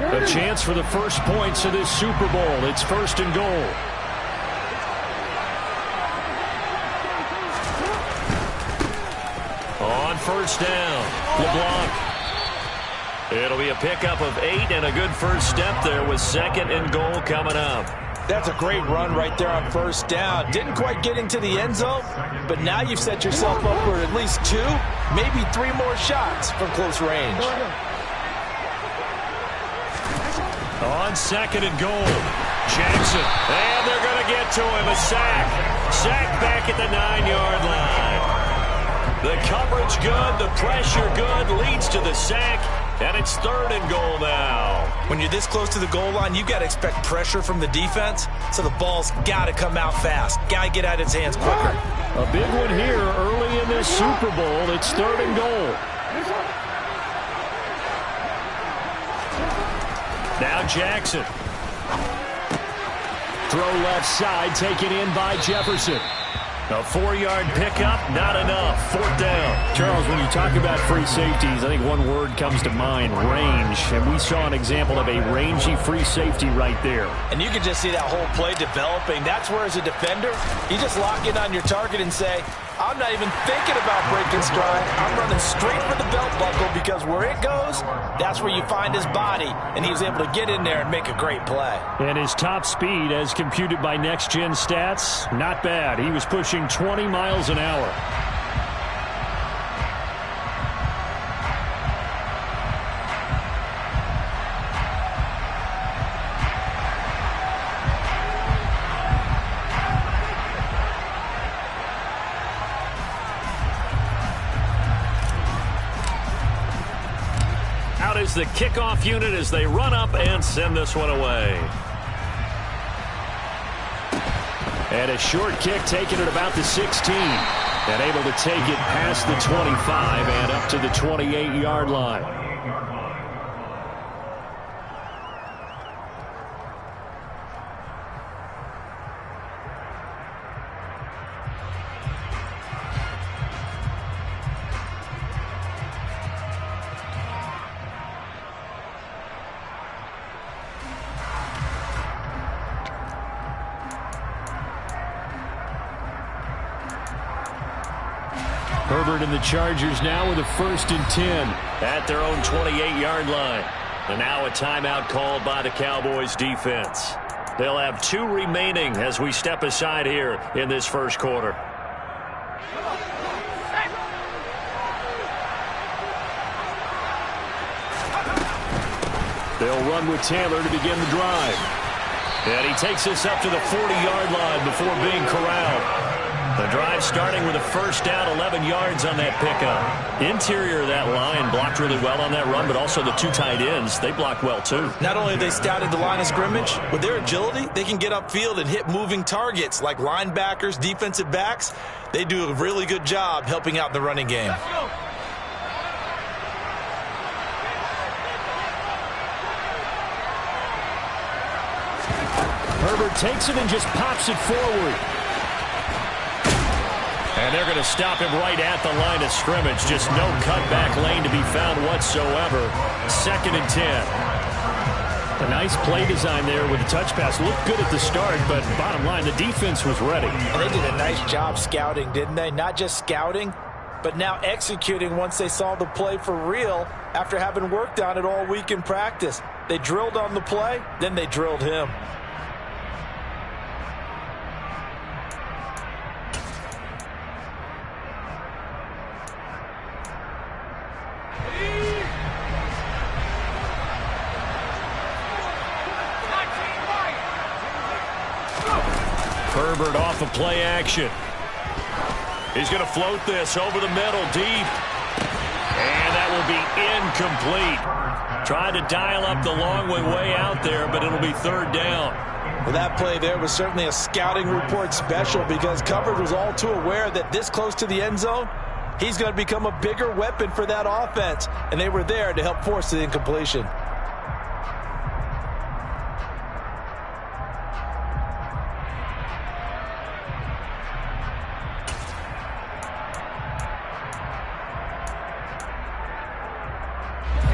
A chance for the first points of this Super Bowl. It's 1st and goal. On 1st down, LeBlanc. It'll be a pickup of 8 and a good first step there with 2nd and goal coming up. That's a great run right there on 1st down. Didn't quite get into the end zone, but now you've set yourself up for at least 2, maybe 3 more shots from close range. On 2nd and goal, Jackson. And they're going to get to him. A sack. Sack back at the 9-yard line. The coverage good, the pressure good, leads to the sack, and it's 3rd and goal now. When you're this close to the goal line, you've got to expect pressure from the defense, so the ball's got to come out fast. Got to get out of its hands quicker. A big one here early in this Super Bowl. It's 3rd and goal. Now Jackson. Throw left side, taken in by Jefferson. A 4-yard pickup, not enough. 4th down. Charles, when you talk about free safeties, I think one word comes to mind, range. And we saw an example of a rangy free safety right there. And you can just see that whole play developing. That's where, as a defender, you just lock in on your target and say, I'm not even thinking about breaking stride. I'm running straight for the belt buckle, because where it goes, that's where you find his body. And he was able to get in there and make a great play. And his top speed, as computed by Next Gen Stats, not bad. He was pushing 20 miles an hour. Out is the kickoff unit as they run up and send this one away. And a short kick taken at about the 16. And able to take it past the 25 and up to the 28-yard line. Herbert and the Chargers now with a 1st and 10 at their own 28-yard line. And now a timeout called by the Cowboys defense. They'll have 2 remaining as we step aside here in this first quarter. They'll run with Taylor to begin the drive. And he takes us up to the 40-yard line before being corralled. The drive starting with a 1st down, 11 yards on that pickup. Interior of that line blocked really well on that run, but also the 2 tight ends, they blocked well too. Not only have they scouted the line of scrimmage, with their agility, they can get upfield and hit moving targets like linebackers, defensive backs. They do a really good job helping out the running game. Herbert takes it and just pops it forward. And they're going to stop him right at the line of scrimmage. Just no cutback lane to be found whatsoever. 2nd and 10. A nice play design there with the touch pass. Looked good at the start, but bottom line, the defense was ready. And they did a nice job scouting, didn't they? Not just scouting, but now executing once they saw the play for real after having worked on it all week in practice. They drilled on the play, then they drilled him. Herbert off of play action. He's going to float this over the middle deep. And that will be incomplete. Tried to dial up the long way out there, but it'll be 3rd down. Well, that play there was certainly a scouting report special, because coverage was all too aware that this close to the end zone, he's going to become a bigger weapon for that offense. And they were there to help force the incompletion.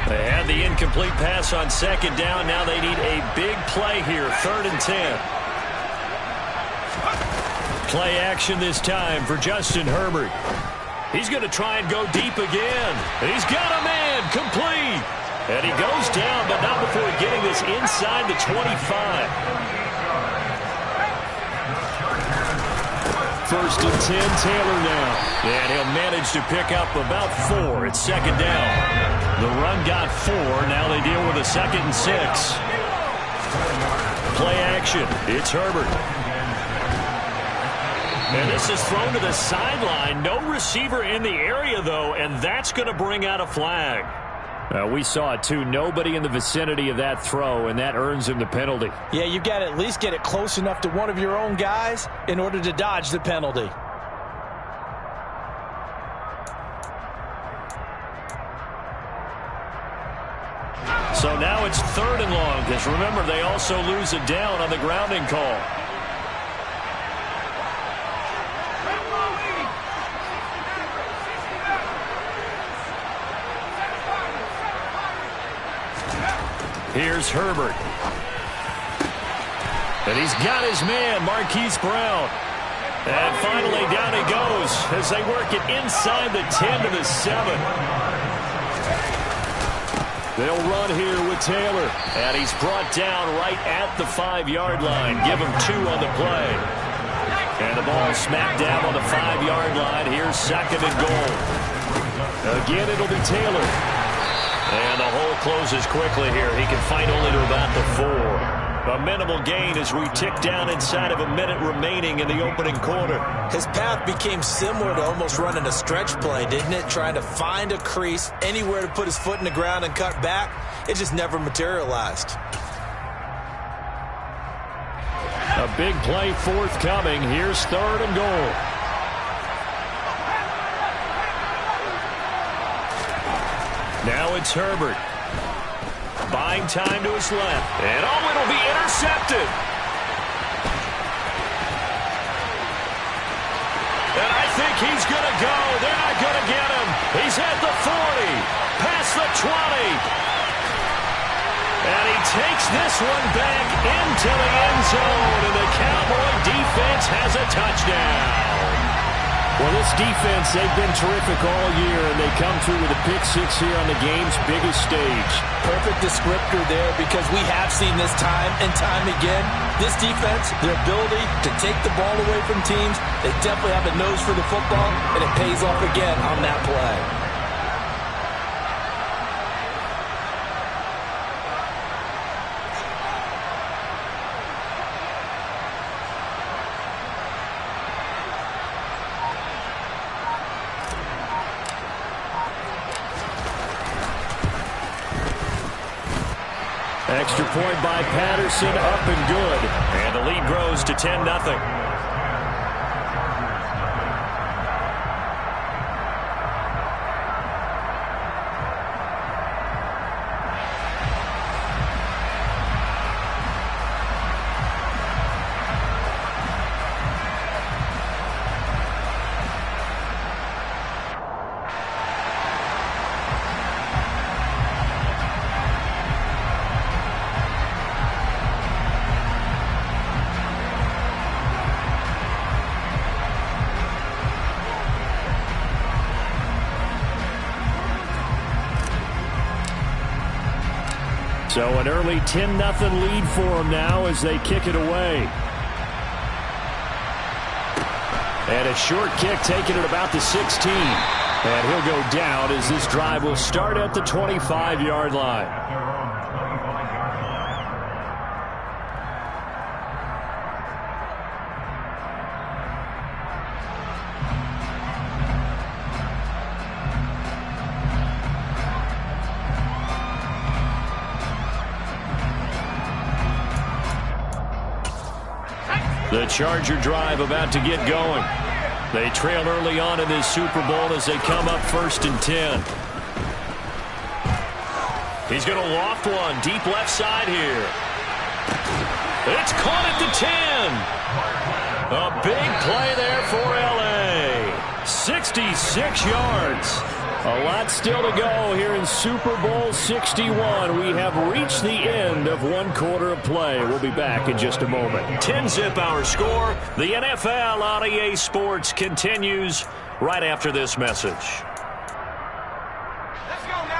They had the incomplete pass on second down. Now they need a big play here, 3rd and 10. Play action this time for Justin Herbert. He's going to try and go deep again. He's got a man, complete. And he goes down, but not before getting this inside the 25. 1st and 10, Taylor now. And he'll manage to pick up about 4 at second down. The run got 4. Now they deal with a 2nd and 6. Play action. It's Herbert. And this is thrown to the sideline. No receiver in the area, though, and that's going to bring out a flag. We saw it, too. Nobody in the vicinity of that throw, and that earns him the penalty. Yeah, you've got to at least get it close enough to one of your own guys in order to dodge the penalty. So now it's 3rd and long, because remember, they also lose a down on the grounding call. Here's Herbert. And he's got his man, Marquise Brown. And finally down he goes as they work it inside the 10 to the 7. They'll run here with Taylor. And he's brought down right at the 5-yard line. Give him 2 on the play. And the ball smacked down on the 5-yard line. Here's 2nd and goal. Again, it'll be Taylor. And the hole closes quickly here. He can fight only to about the 4. A minimal gain as we tick down inside of a minute remaining in the opening quarter. His path became similar to almost running a stretch play, didn't it? Trying to find a crease, anywhere to put his foot in the ground and cut back. It just never materialized. A big play forthcoming. Here's 3rd and goal. Now it's Herbert. Buying time to his left. And it'll be intercepted. And I think he's going to go. They're not going to get him. He's at the 40. Past the 20. And he takes this one back into the end zone. And the Cowboy defense has a touchdown. Well, this defense, they've been terrific all year, and they come through with a pick-6 here on the game's biggest stage. Perfect descriptor there, because we have seen this time and time again. This defense, their ability to take the ball away from teams, they definitely have a nose for the football, and it pays off again on that play. Extra point by Patterson, up and good. And the lead grows to 10-0. So an early 10-0 lead for them now as they kick it away. And a short kick taken at about the 16. And he'll go down as this drive will start at the 25-yard line. The Charger drive about to get going. They trail early on in this Super Bowl as they come up 1st and 10. He's going to loft one deep left side here. It's caught at the 10. A big play there for L.A. 66 yards. A lot still to go here in Super Bowl 61. We have reached the end of one quarter of play. We'll be back in just a moment. 10-zip our score. The NFL on EA Sports continues right after this message.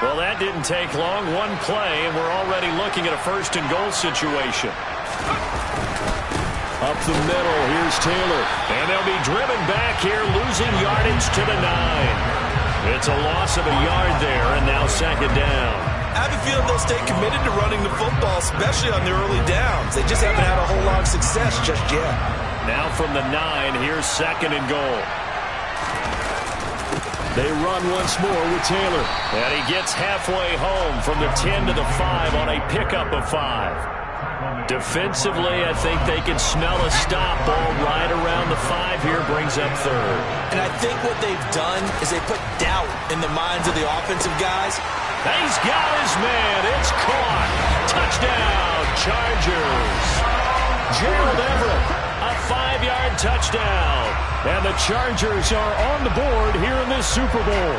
Well, that didn't take long. One play, and we're already looking at a first-and-goal situation. Up the middle, here's Taylor. And they'll be driven back here, losing yardage to the 9. It's a loss of a yard there, and now second down. I have a feeling they'll stay committed to running the football, especially on the early downs. They just haven't had a whole lot of success just yet. Now from the 9, here's second and goal. They run once more with Taylor. And he gets halfway home from the 10 to the 5 on a pickup of 5. Defensively, I think they can smell a stop. Ball right around the 5 here, brings up third. And I think what they've done is they put doubt in the minds of the offensive guys. He's got his man. It's caught. Touchdown, Chargers. Gerald Everett, a 5-yard touchdown. And the Chargers are on the board here in this Super Bowl.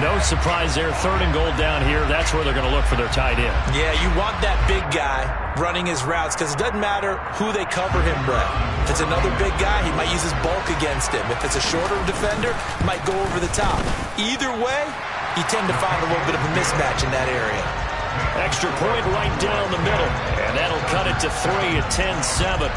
No surprise there. Third and goal down here. That's where they're going to look for their tight end. Yeah, you want that big guy running his routes because it doesn't matter who they cover him, Brett. If it's another big guy, he might use his bulk against him. If it's a shorter defender, he might go over the top. Either way, you tend to find a little bit of a mismatch in that area. Extra point right down the middle. And that'll cut it to 3 at 10-7.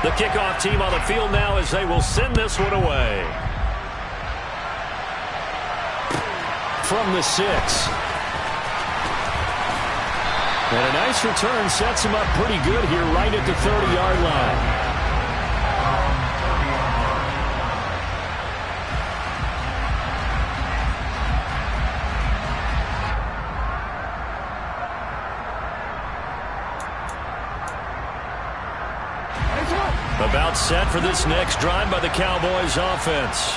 The kickoff team on the field now as they will send this one away. From the 6. And a nice return sets him up pretty good here right at the 30-yard line. About set for this next drive by the Cowboys offense.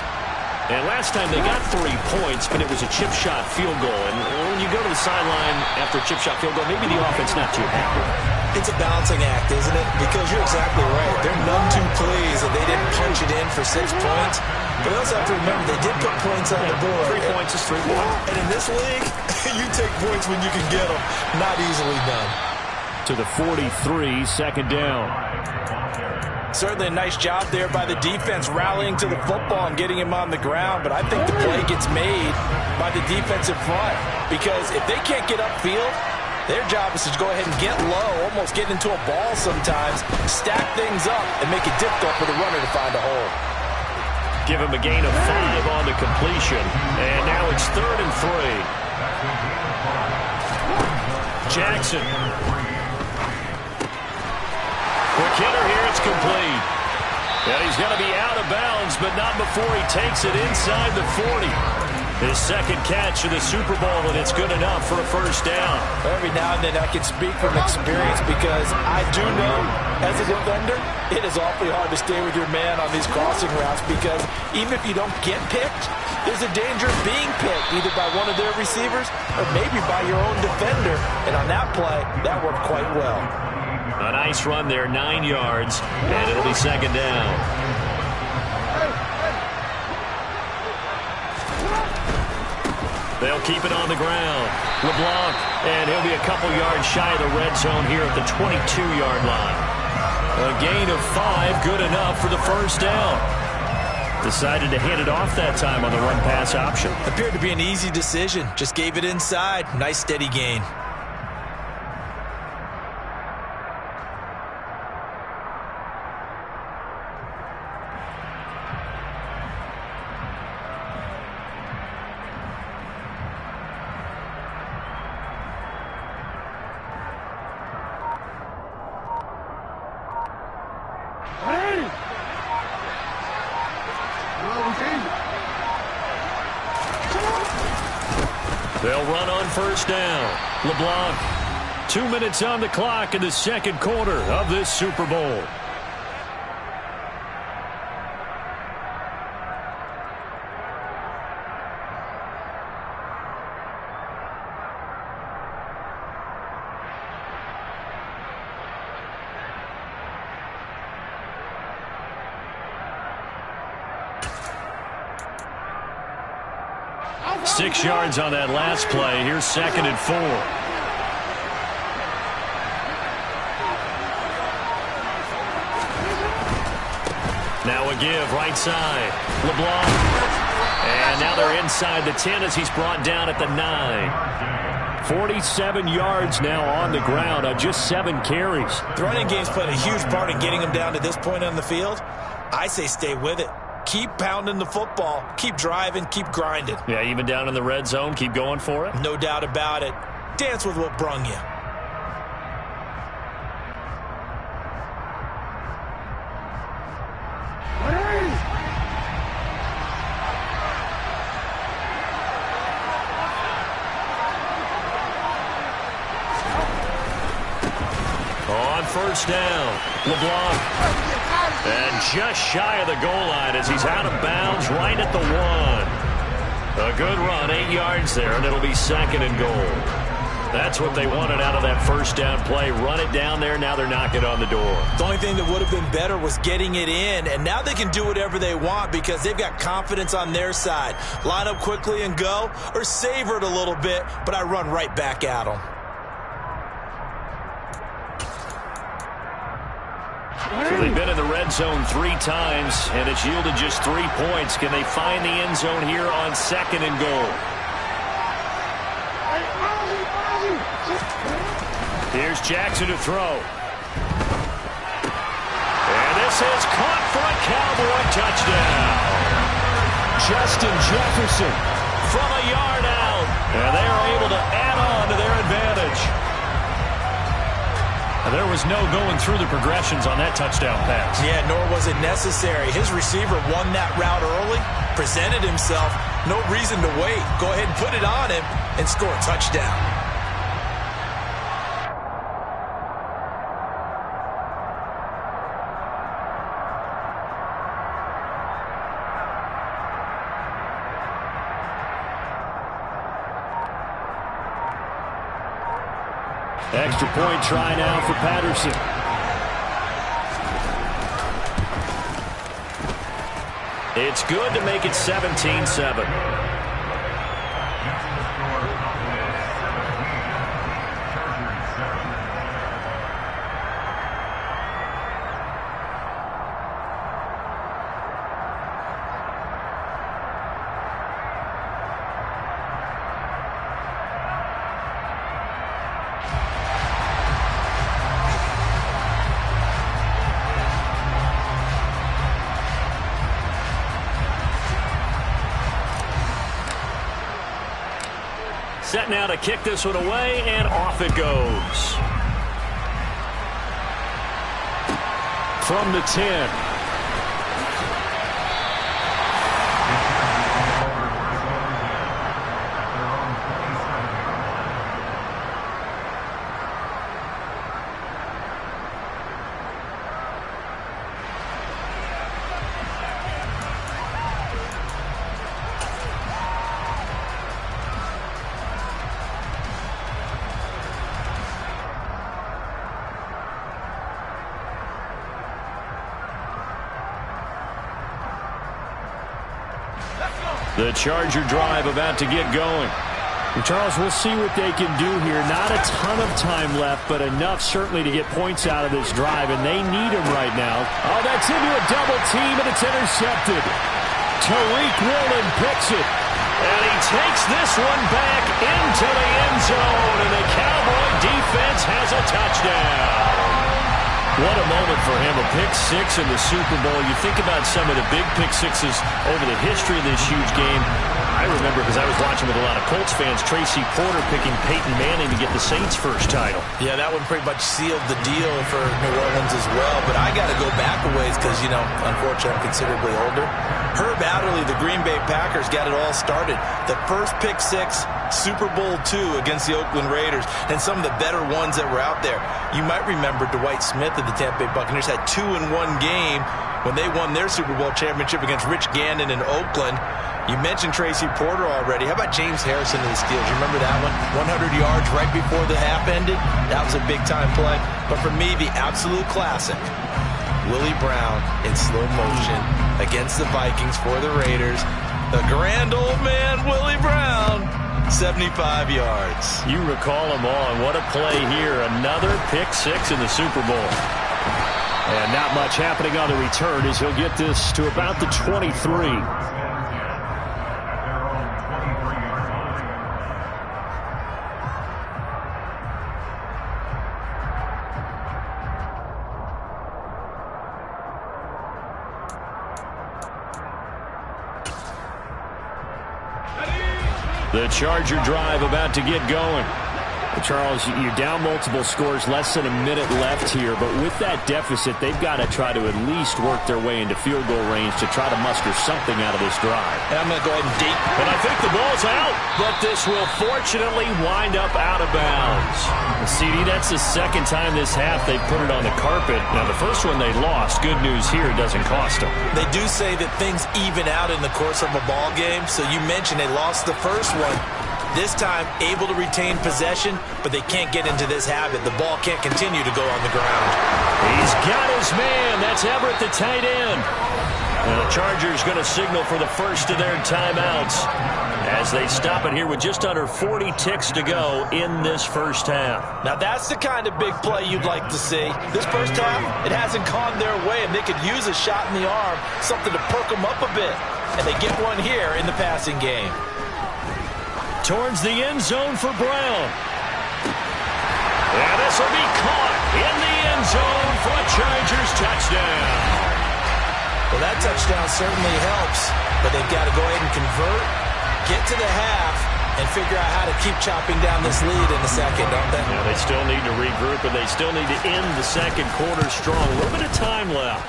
And last time they got 3 points, but it was a chip shot field goal. And when you go to the sideline after a chip shot field goal, maybe the offense not too happy. It's a balancing act, isn't it? Because you're exactly right. They're none too pleased that they didn't punch it in for 6 points. But we also have to remember they did put points on the board. 3 points is 3 points. And in this league, you take points when you can get them. Not easily done. To the 43, second down. Certainly a nice job there by the defense rallying to the football and getting him on the ground. But I think the play gets made by the defensive front. Because if they can't get upfield, their job is to go ahead and get low, almost get into a ball sometimes, stack things up, and make it difficult for the runner to find a hole. Give him a gain of 5 on the completion. And now it's 3rd and 3. Jackson. Quick hitter here, it's complete. And he's going to be out of bounds, but not before he takes it inside the 40. His second catch of the Super Bowl, and it's good enough for a first down. Every now and then I can speak from experience because I do know, as a defender, it is awfully hard to stay with your man on these crossing routes because even if you don't get picked, there's a danger of being picked either by one of their receivers or maybe by your own defender. And on that play, that worked quite well. A nice run there, 9 yards, and it'll be second down. They'll keep it on the ground. LeBlanc, and he'll be a couple yards shy of the red zone here at the 22-yard line. A gain of 5, good enough for the first down. Decided to hand it off that time on the run-pass option. Appeared to be an easy decision. Just gave it inside. Nice steady gain. They'll run on first down. LeBlanc, 2 minutes on the clock in the second quarter of this Super Bowl. 6 yards on that last play. Here's 2nd and 4. Now a give, right side. LeBlanc. And now they're inside the 10 as he's brought down at the 9. 47 yards now on the ground on just 7 carries. The running game's played a huge part in getting him down to this point on the field. I say stay with it. Keep pounding the football. Keep driving. Keep grinding. Yeah, even down in the red zone, keep going for it. No doubt about it. Dance with what brung you. On first down, LeBlanc. And just shy of the goal line as he's out of bounds right at the 1. A good run, 8 yards there, and it'll be 2nd and goal. That's what they wanted out of that first down play. Run it down there. Now they're knocking on the door. The only thing that would have been better was getting it in, and now they can do whatever they want because they've got confidence on their side. Line up quickly and go, or savor it a little bit, but I run right back at them. So they've been in the red zone 3 times, and it's yielded just 3 points. Can they find the end zone here on 2nd and goal? Here's Jackson to throw. And this is caught for a Cowboy touchdown. Justin Jefferson from a yard out. And they are able to add on to their advantage. There was no going through the progressions on that touchdown pass. Yeah, nor was it necessary. His receiver won that route early, presented himself. No reason to wait. Go ahead and put it on him and score a touchdown. Extra point try now for Patterson. It's good to make it 17-7. Set now to kick this one away, and off it goes. From the 10. The Charger drive about to get going. And Charles, we'll see what they can do here. Not a ton of time left, but enough certainly to get points out of this drive, and they need them right now. Oh, that's into a double team, and it's intercepted. Tariq Woolen picks it. And he takes this one back into the end zone, and the Cowboy defense has a touchdown. What a moment for him, a pick 6 in the Super Bowl. You think about some of the big pick 6s over the history of this huge game. I remember, because I was watching with a lot of Colts fans, Tracy Porter picking Peyton Manning to get the Saints' first title. Yeah, that one pretty much sealed the deal for New Orleans as well. But I got to go back a ways because, you know, unfortunately I'm considerably older. Herb Adderley, the Green Bay Packers, got it all started. The first pick 6, Super Bowl II against the Oakland Raiders, and some of the better ones that were out there. You might remember Dwight Smith of the Tampa Bay Buccaneers had 2 in one game when they won their Super Bowl championship against Rich Gannon in Oakland. You mentioned Tracy Porter already. How about James Harrison of the Steelers? You remember that one? 100 yards right before the half ended. That was a big-time play. But for me, the absolute classic, Willie Brown in slow motion against the Vikings for the Raiders. The grand old man, Willie Brown, 75 yards. You recall him on. What a play here. Another pick six in the Super Bowl. And not much happening on the return as he'll get this to about the 23. The Charger drive about to get going. Charles, you're down multiple scores, less than a minute left here, but with that deficit, they've got to try to at least work their way into field goal range to try to muster something out of this drive. And I'm going to go ahead and deep. And I think the ball's out, but this will fortunately wind up out of bounds. CD, that's the second time this half they've put it on the carpet. Now, the first one they lost. Good news here, it doesn't cost them. They do say that things even out in the course of a ball game, so you mentioned they lost the first one. This time, able to retain possession, but they can't get into this habit. The ball can't continue to go on the ground. He's got his man. That's Everett, the tight end. And the Chargers going to signal for the first of their timeouts as they stop it here with just under 40 ticks to go in this first half. Now, that's the kind of big play you'd like to see. This first half, it hasn't gone their way, and they could use a shot in the arm, something to perk them up a bit. And they get one here in the passing game. Towards the end zone for Brown. And this will be caught in the end zone for a Chargers touchdown. Well, that touchdown certainly helps, but they've got to go ahead and convert, get to the half, and figure out how to keep chopping down this lead in the second, don't they? Yeah, they still need to regroup, and they still need to end the second quarter strong. A little bit of time left.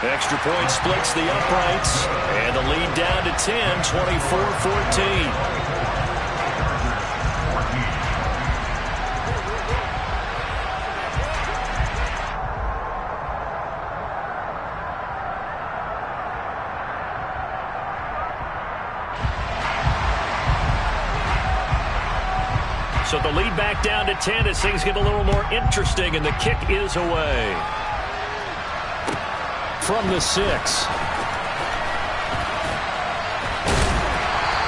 Extra point splits the uprights, and the lead down to 10, 24-14. So the lead back down to 10 as things get a little more interesting, and the kick is away. From the 6.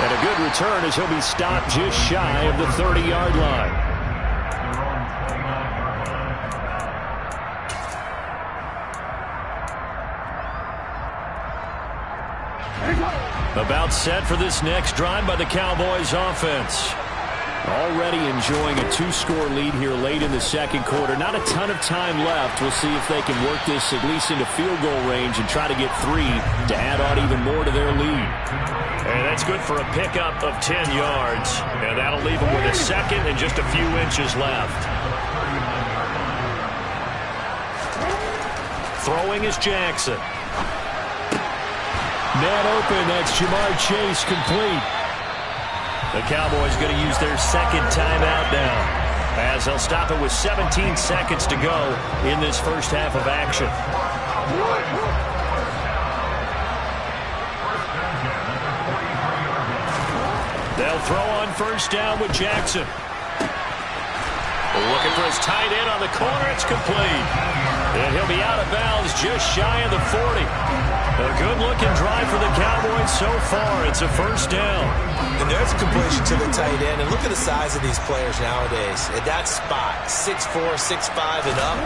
And a good return as he'll be stopped just shy of the 30-yard line. About set for this next drive by the Cowboys offense. Already enjoying a 2-score lead here late in the second quarter. Not a ton of time left. We'll see if they can work this at least into field goal range and try to get 3 to add on even more to their lead. And that's good for a pickup of 10 yards. And that'll leave them with a second and just a few inches left. Throwing is Jackson. Man open. That's Jamar Chase complete. The Cowboys going to use their second timeout now as they'll stop it with 17 seconds to go in this first half of action. They'll throw on first down with Jackson. Looking for his tight end on the corner. It's complete. And he'll be out of bounds just shy of the 40. A good-looking drive for the Cowboys so far. It's a first down. And there's a completion to the tight end. And look at the size of these players nowadays. At that spot, 6'4", 6'5", and up.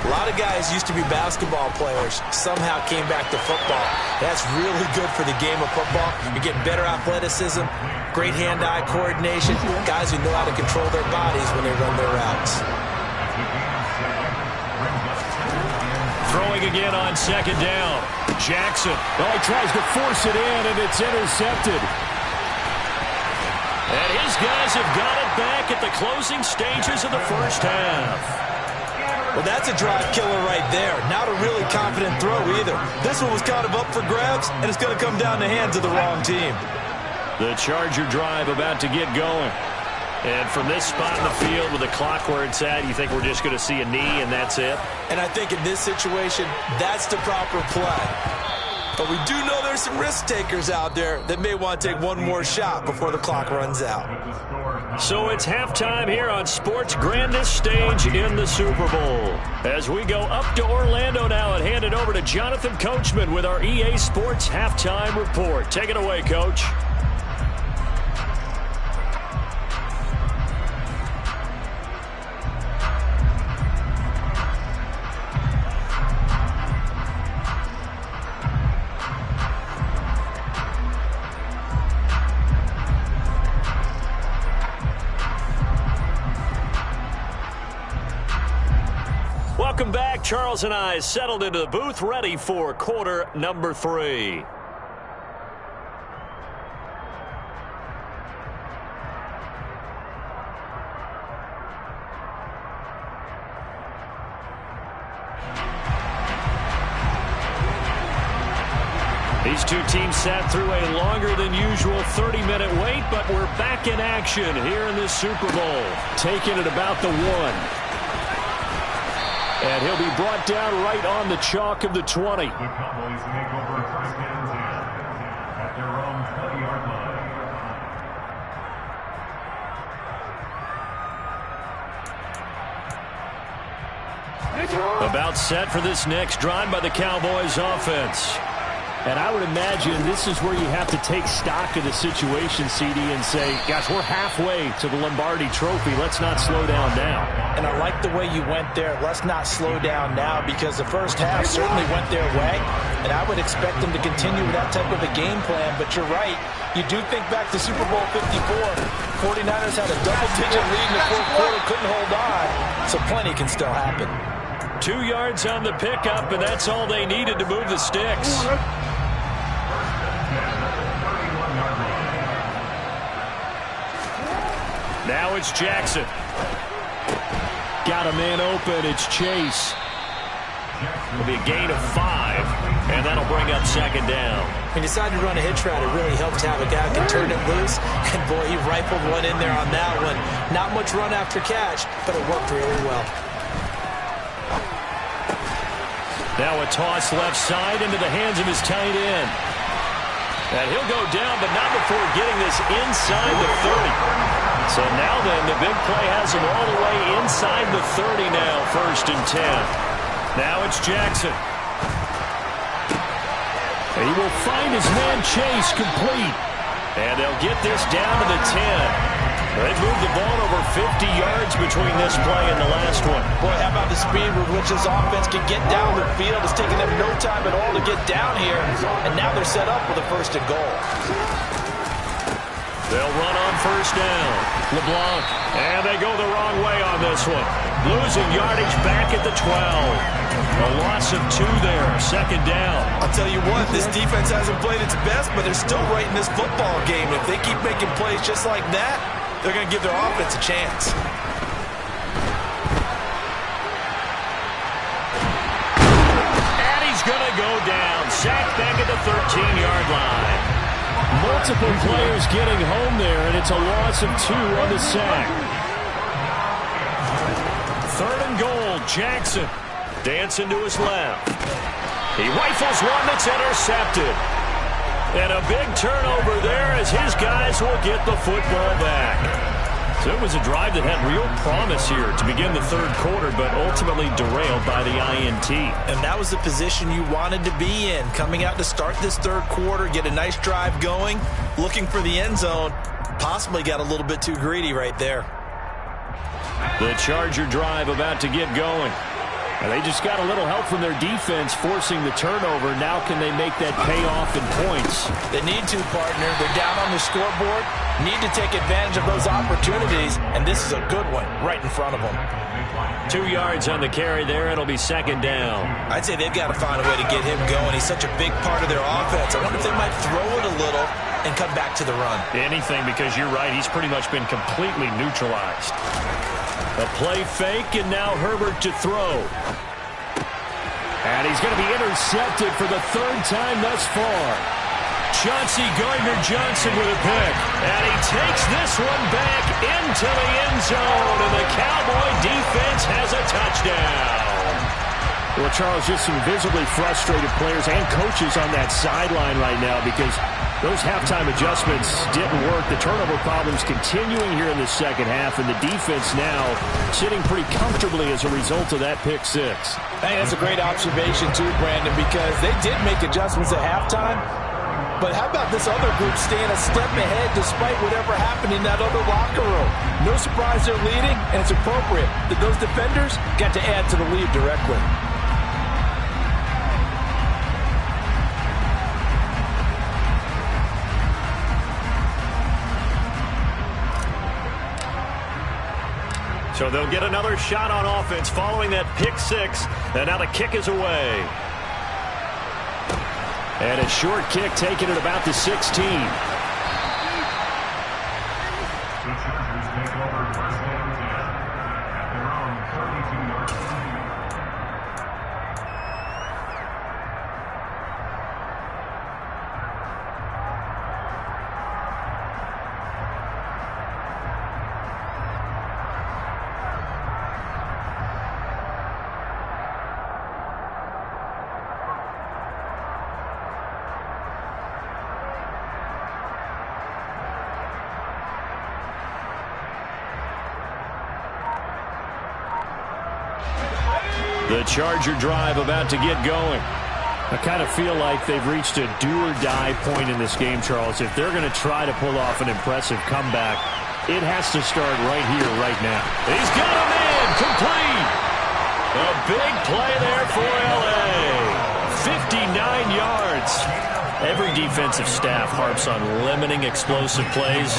A lot of guys used to be basketball players. Somehow came back to football. That's really good for the game of football. You're getting better athleticism, great hand-eye coordination, guys who know how to control their bodies when they run their routes. Throwing again on second down. Jackson. Oh, he tries to force it in, and it's intercepted. And his guys have got it back at the closing stages of the first half. Well, that's a drive killer right there. Not a really confident throw either. This one was kind of up for grabs, and it's going to come down the hands of the wrong team. The Charger drive about to get going. And from this spot in the field with the clock where it's at, you think we're just going to see a knee and that's it? And I think in this situation, that's the proper play. But we do know there's some risk takers out there that may want to take one more shot before the clock runs out. So it's halftime here on sports' grandest stage in the Super Bowl. As we go up to Orlando now and hand it over to Jonathan Coachman with our EA Sports Halftime Report. Take it away, Coach. Welcome back. Charles and I settled into the booth, ready for quarter number 3. These two teams sat through a longer than usual 30-minute wait, but we're back in action here in this Super Bowl. Taking it about the 1. And he'll be brought down right on the chalk of the 20. The Cowboys make over first and 10 at their own 20-yard line. About set for this next drive by the Cowboys offense. And I would imagine this is where you have to take stock of the situation, CD, and say, gosh, we're halfway to the Lombardi Trophy. Let's not slow down now. And I like the way you went there. Let's not slow down now, because the first half certainly went their way. And I would expect them to continue with that type of a game plan. But you're right. You do think back to Super Bowl 54. 49ers had a double-digit lead in the fourth quarter, couldn't hold on. So plenty can still happen. 2 yards on the pickup, and that's all they needed to move the sticks. Now it's Jackson. Got a man open. It's Chase. It'll be a gain of 5, and that'll bring up second down. When you decide to run a hitch route, it really helps to have a guy who can turn it loose. And, boy, he rifled one in there on that one. Not much run after catch, but it worked really well. Now a toss left side into the hands of his tight end. And he'll go down, but not before getting this inside the 30. So now then, the big play has him all the way inside the 30 now, 1st and 10. Now it's Jackson. And he will find his man Chase complete. And they'll get this down to the 10. They've moved the ball over 50 yards between this play and the last one. Boy, how about the speed with which this offense can get down the field? It's taking them no time at all to get down here. And now they're set up with a 1st and goal. They'll run on 1st down. LeBlanc. And they go the wrong way on this one. Losing yardage back at the 12. A loss of 2 there. 2nd down. I'll tell you what, this defense hasn't played its best, but they're still right in this football game. If they keep making plays just like that, they're going to give their offense a chance. And he's going to go down. Sacked back at the 13-yard line. Multiple players getting home there, and it's a loss of 2 on the sack. 3rd and goal, Jackson. Dancing to his left. He rifles one that's intercepted. And a big turnover there as his guys will get the football back. So it was a drive that had real promise here to begin the 3rd quarter, but ultimately derailed by the INT. And that was the position you wanted to be in. Coming out to start this 3rd quarter, get a nice drive going, looking for the end zone. Possibly got a little bit too greedy right there. The Charger drive about to get going. And they just got a little help from their defense forcing the turnover. Now can they make that pay off in points? They need to, partner. They're down on the scoreboard. Need to take advantage of those opportunities. And this is a good one right in front of them. 2 yards on the carry there. It'll be 2nd down. I'd say they've got to find a way to get him going. He's such a big part of their offense. I wonder if they might throw it a little and come back to the run. Anything, because you're right. He's pretty much been completely neutralized. A play fake, and now Herbert to throw. And he's going to be intercepted for the 3rd time thus far. Chauncey Gardner-Johnson with a pick. And he takes this one back into the end zone. And the Cowboy defense has a touchdown. Well, Charles, just some visibly frustrated players and coaches on that sideline right now because those halftime adjustments didn't work. The turnover problems continuing here in the second half, and the defense now sitting pretty comfortably as a result of that pick six. Hey, that's a great observation too, Brandon, because they did make adjustments at halftime. But how about this other group staying a step ahead despite whatever happened in that other locker room? No surprise they're leading, and it's appropriate that those defenders got to add to the lead directly. So they'll get another shot on offense following that pick six, and now the kick is away. And a short kick taken at about the 16. The Chargers take over first and 10 at their own 32-yard line. The Charger drive about to get going. I kind of feel like they've reached a do-or-die point in this game, Charles. If they're going to try to pull off an impressive comeback, it has to start right here, right now. He's got a man complete. A big play there for L.A. 59 yards. Every defensive staff harps on limiting explosive plays.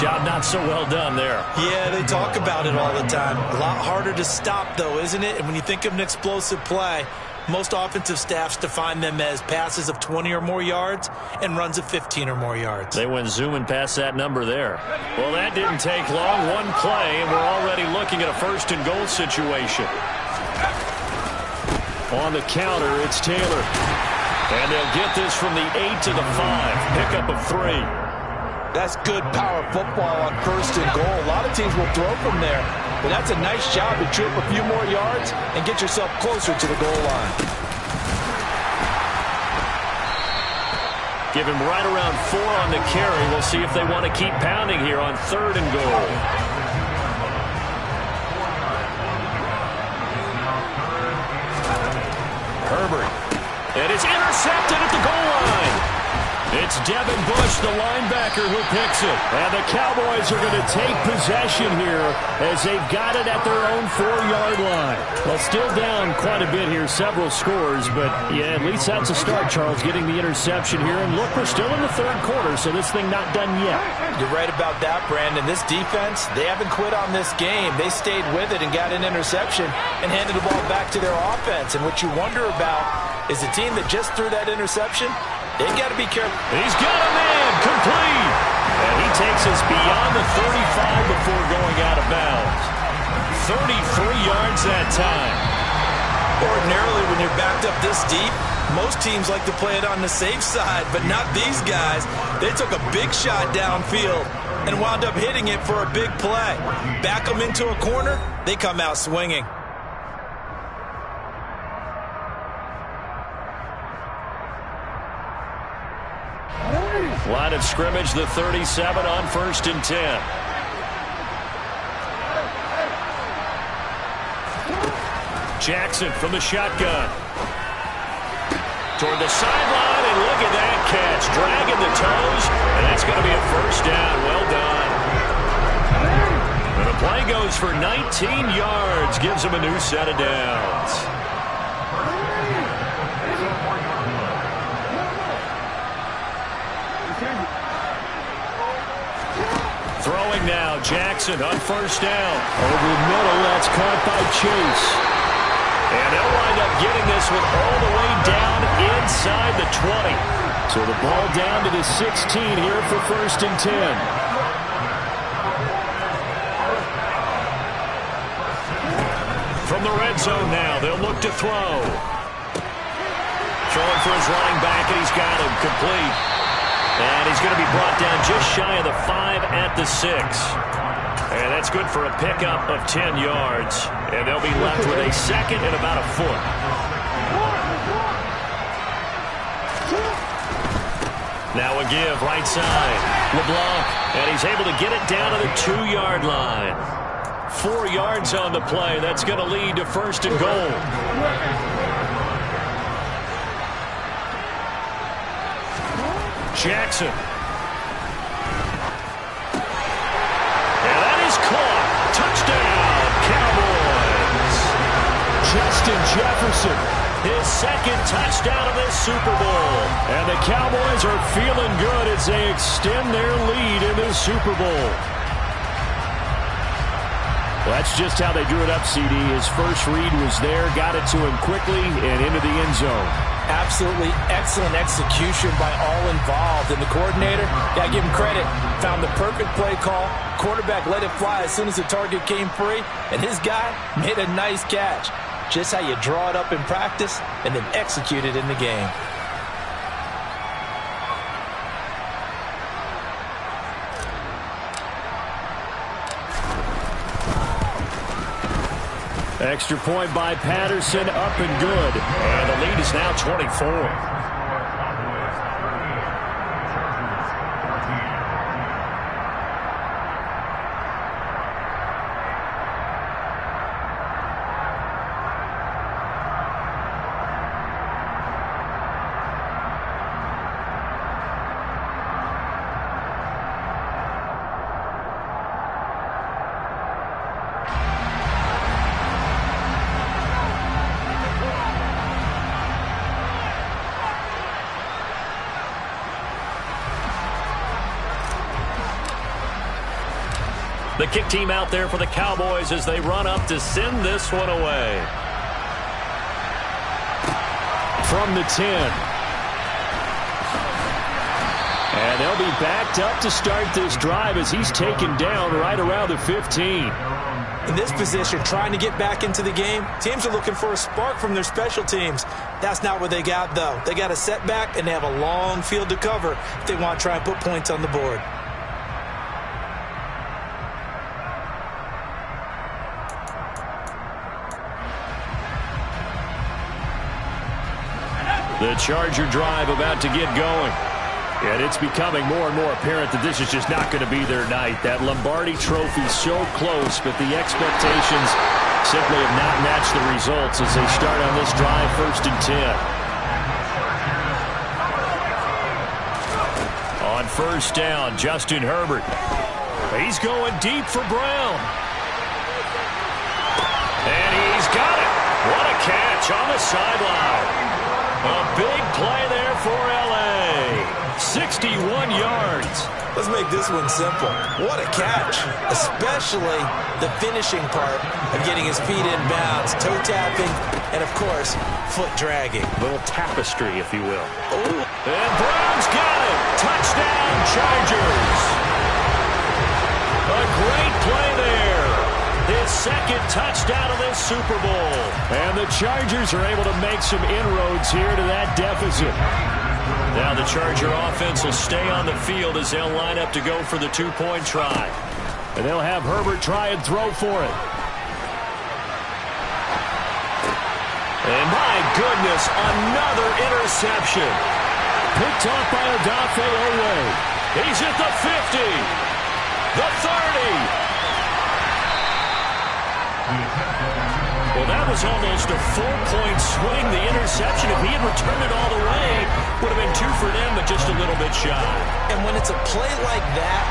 Job not so well done there. Yeah, they talk about it all the time. A lot harder to stop, though, isn't it? And when you think of an explosive play, most offensive staffs define them as passes of 20 or more yards and runs of 15 or more yards. They went zooming past that number there. Well, that didn't take long. One play, and we're already looking at a first and goal situation. On the counter, it's Taylor. And they'll get this from the 8 to the 5. Pickup of 3. That's good power football on first and goal. A lot of teams will throw from there, but that's a nice job to trip a few more yards and get yourself closer to the goal line. Give him right around 4 on the carry. We'll see if they want to keep pounding here on 3rd and goal. Herbert. It is intercepted at the goal line. It's Devin Bush, the linebacker, who picks it. And the Cowboys are going to take possession here as they've got it at their own 4-yard line. Well, still down quite a bit here, several scores, but yeah, at least that's a start, Charles, getting the interception here. And look, we're still in the 3rd quarter, so this thing not done yet. You're right about that, Brandon. This defense, they haven't quit on this game. They stayed with it and got an interception and handed the ball back to their offense. And what you wonder about is the team that just threw that interception, they've got to be careful. He's got a man complete. And he takes us beyond the 35 before going out of bounds. 33 yards that time. Ordinarily, when you're backed up this deep, most teams like to play it on the safe side, but not these guys. They took a big shot downfield and wound up hitting it for a big play. Back them into a corner, they come out swinging. Line of scrimmage, the 37 on 1st and 10. Jackson from the shotgun. Toward the sideline, and look at that catch. Dragging the toes, and that's going to be a first down. Well done. And the play goes for 19 yards. Gives him a new set of downs. Throwing now, Jackson on 1st down. Over the middle, that's caught by Chase. And they'll wind up getting this one all the way down inside the 20. So the ball down to the 16 here for 1st and 10. From the red zone now, they'll look to throw. Throwing for his running back, and he's got him complete. And he's going to be brought down just shy of the 5 at the 6. And that's good for a pickup of 10 yards. And they'll be left with a 2nd and about a foot. Now a give, right side. LeBlanc, and he's able to get it down to the 2-yard line. 4 yards on the play. That's going to lead to 1st and goal. Jackson. And that is caught. Touchdown, Cowboys. Justin Jefferson. His 2nd touchdown of this Super Bowl. And the Cowboys are feeling good as they extend their lead in this Super Bowl. Well, that's just how they drew it up, CD. His first read was there, got it to him quickly, and into the end zone. Absolutely excellent execution by all involved. And the coordinator, got to give him credit, found the perfect play call. Quarterback let it fly as soon as the target came free, and his guy made a nice catch. Just how you draw it up in practice and then execute it in the game. Extra point by Patterson, up and good. And the lead is now 24. The kick team out there for the Cowboys as they run up to send this one away. From the 10. And they'll be backed up to start this drive as he's taken down right around the 15. In this position, trying to get back into the game, teams are looking for a spark from their special teams. That's not what they got, though. They got a setback, and they have a long field to cover if they want to try and put points on the board. The Charger drive about to get going. And it's becoming more and more apparent that this is just not going to be their night. That Lombardi trophy so close, but the expectations simply have not matched the results as they start on this drive 1st and 10. On 1st down, Justin Herbert. He's going deep for Brown. And he's got it. What a catch on the sideline. A big play there for L.A. 61 yards. Let's make this one simple. What a catch, especially the finishing part of getting his feet in bounds, toe tapping, and, of course, foot dragging. A little tapestry, if you will. Ooh. And Brown's got it. Touchdown, Chargers. A great play there. His 2nd touchdown of this Super Bowl. And the Chargers are able to make some inroads here to that deficit. Now the Charger offense will stay on the field as they'll line up to go for the 2-point try. And they'll have Herbert try and throw for it. And my goodness, another interception. Picked off by Odafe Oweh. He's at the 50. The 30. Well, that was almost a 4-point swing. The interception, if he had returned it all the way, would have been 2 for them, but just a little bit shy. And when it's a play like that,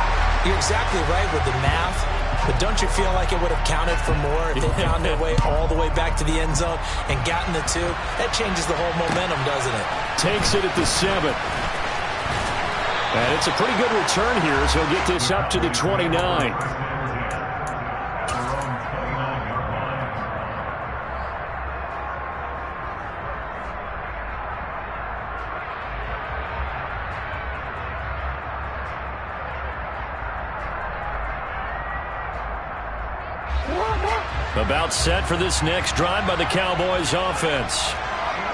you're exactly right with the math. But don't you feel like it would have counted for more if they found their way all the way back to the end zone and gotten the 2? That changes the whole momentum, doesn't it? Takes it at the 7. And it's a pretty good return here, so he'll get this up to the 29. About set for this next drive by the Cowboys offense.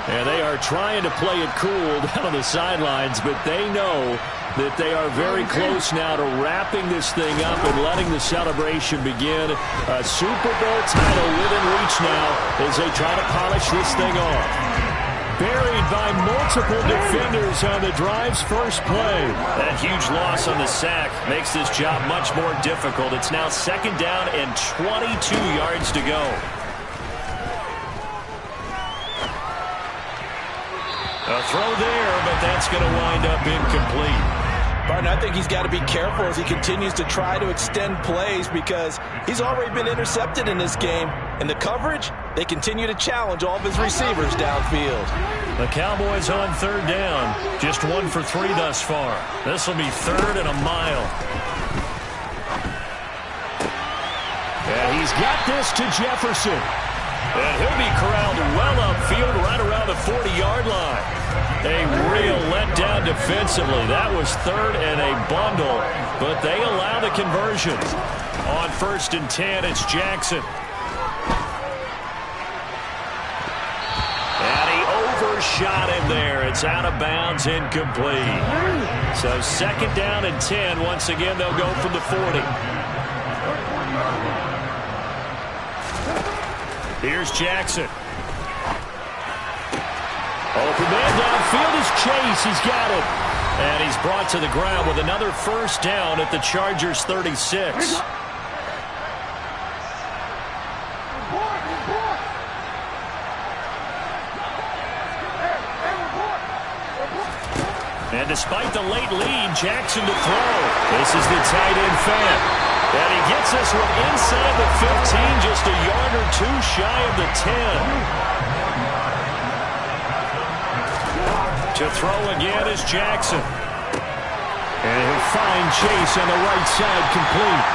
And they are trying to play it cool down on the sidelines, but they know that they are very close now to wrapping this thing up and letting the celebration begin. A Super Bowl title within reach now as they try to polish this thing off. buried by multiple defenders on the drive's first play. That huge loss on the sack makes this job much more difficult. It's now 2nd down and 22 yards to go. A throw there, but that's going to wind up incomplete. Barton, I think he's got to be careful as he continues to try to extend plays because he's already been intercepted in this game. And the coverage, they continue to challenge all of his receivers downfield. The Cowboys on 3rd down. Just 1 for 3 thus far. This will be 3rd and a mile. And he's got this to Jefferson. And he'll be corralled well upfield right around the 40-yard line. A real letdown defensively. That was 3rd and a bundle, but they allow the conversion. On 1st and 10, it's Jackson. And he overshot him there. It's out of bounds, incomplete. So 2nd down and 10. Once again, they'll go from the 40. Here's Jackson. Open man downfield is Chase. He's got it. And he's brought to the ground with another 1st down at the Chargers' 36. And despite the late lead, Jackson to throw. This is the tight end fan. And he gets this one inside the 15, just a yard or 2 shy of the 10. To throw again is Jackson. And he'll find Chase on the right side, complete.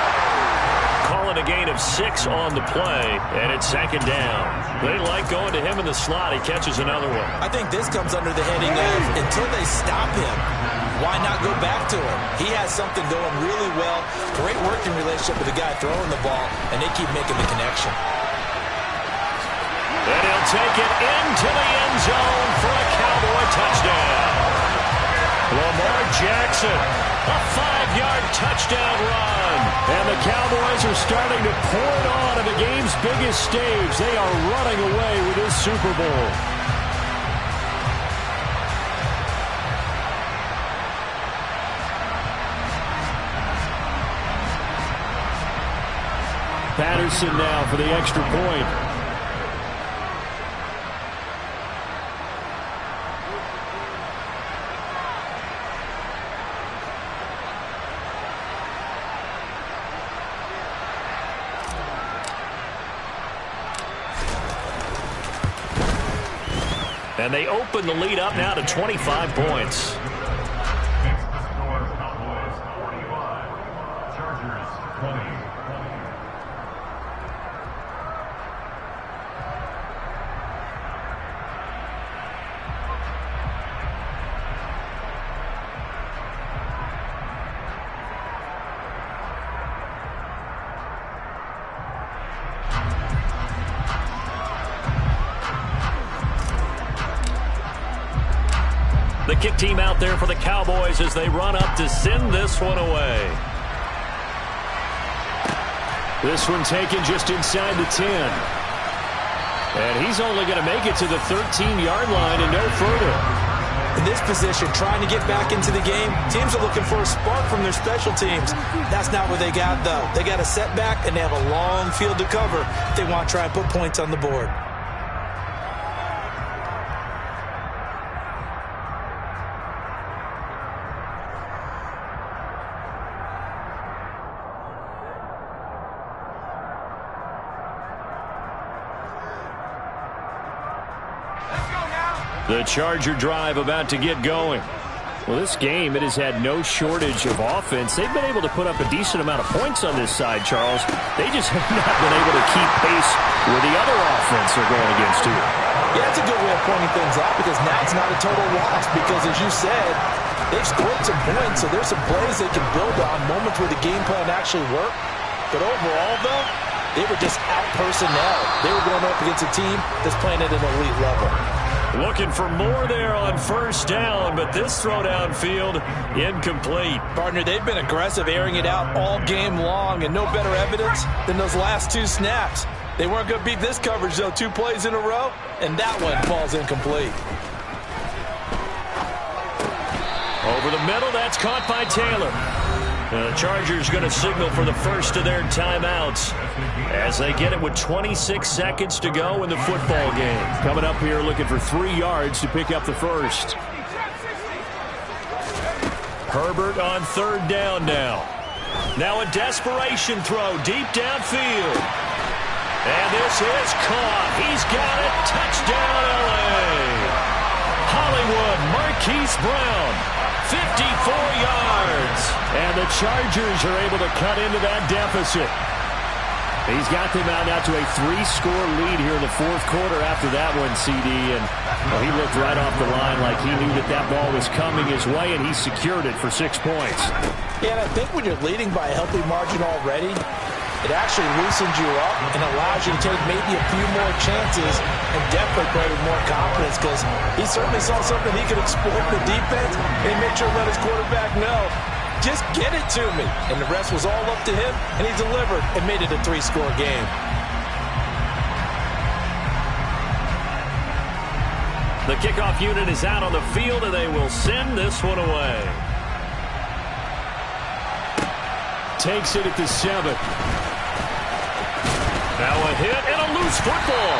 Calling a gain of 6 on the play, and it's 2nd down. They like going to him in the slot. He catches another one. I think this comes under the heading of until they stop him, why not go back to him? He has something going really well. Great working relationship with the guy throwing the ball, and they keep making the connection. And he'll take it into the end zone for a Cowboy touchdown. Lamar Jackson, a 5-yard touchdown run. And the Cowboys are starting to pour it on at the game's biggest stage. They are running away with this Super Bowl. Patterson now for the extra point. And they open the lead up now to 25 points. Next to score, Cowboys 45, Chargers 20. The kick team out there for the Cowboys as they run up to send this one away. This one taken just inside the 10. And he's only going to make it to the 13-yard line and no further. In this position, trying to get back into the game, teams are looking for a spark from their special teams. That's not what they got, though. They got a setback, and they have a long field to cover if they want to try and put points on the board. The Charger drive about to get going. Well, this game, it has had no shortage of offense. They've been able to put up a decent amount of points on this side, Charles. They just have not been able to keep pace with the other offense they're going against here. Yeah, that's a good way of pointing things out because now it's not a total loss because, as you said, they've scored some points, so there's some plays they can build on, moments where the game plan actually worked. But overall, though, they were just out personnel. They were going up against a team that's playing at an elite level. Looking for more there on 1st down, but this throw downfield incomplete. Partner, they've been aggressive, airing it out all game long, and no better evidence than those last 2 snaps. They weren't going to beat this coverage, though. 2 plays in a row, and that one falls incomplete. Over the middle, that's caught by Taylor. The Chargers going to signal for the first of their timeouts as they get it with 26 seconds to go in the football game. Coming up here looking for 3 yards to pick up the first. Herbert on 3rd down now. Now a desperation throw deep downfield. And this is caught. He's got it. Touchdown, L.A. Hollywood, Marquise Brown, 54 yards. And the Chargers are able to cut into that deficit. He's got them out now to a 3-score lead here in the 4th quarter after that one, CD. And well, he looked right off the line like he knew that ball was coming his way, and he secured it for 6 points. Yeah, and I think when you're leading by a healthy margin already, it actually loosens you up and allows you to take maybe a few more chances and definitely play with more confidence, because he certainly saw something he could exploit the defense, and he made sure to let his quarterback know, just get it to me. And the rest was all up to him, and he delivered and made it a 3-score game. The kickoff unit is out on the field, and they will send this one away. Takes it at the 7. Now a hit and a loose football.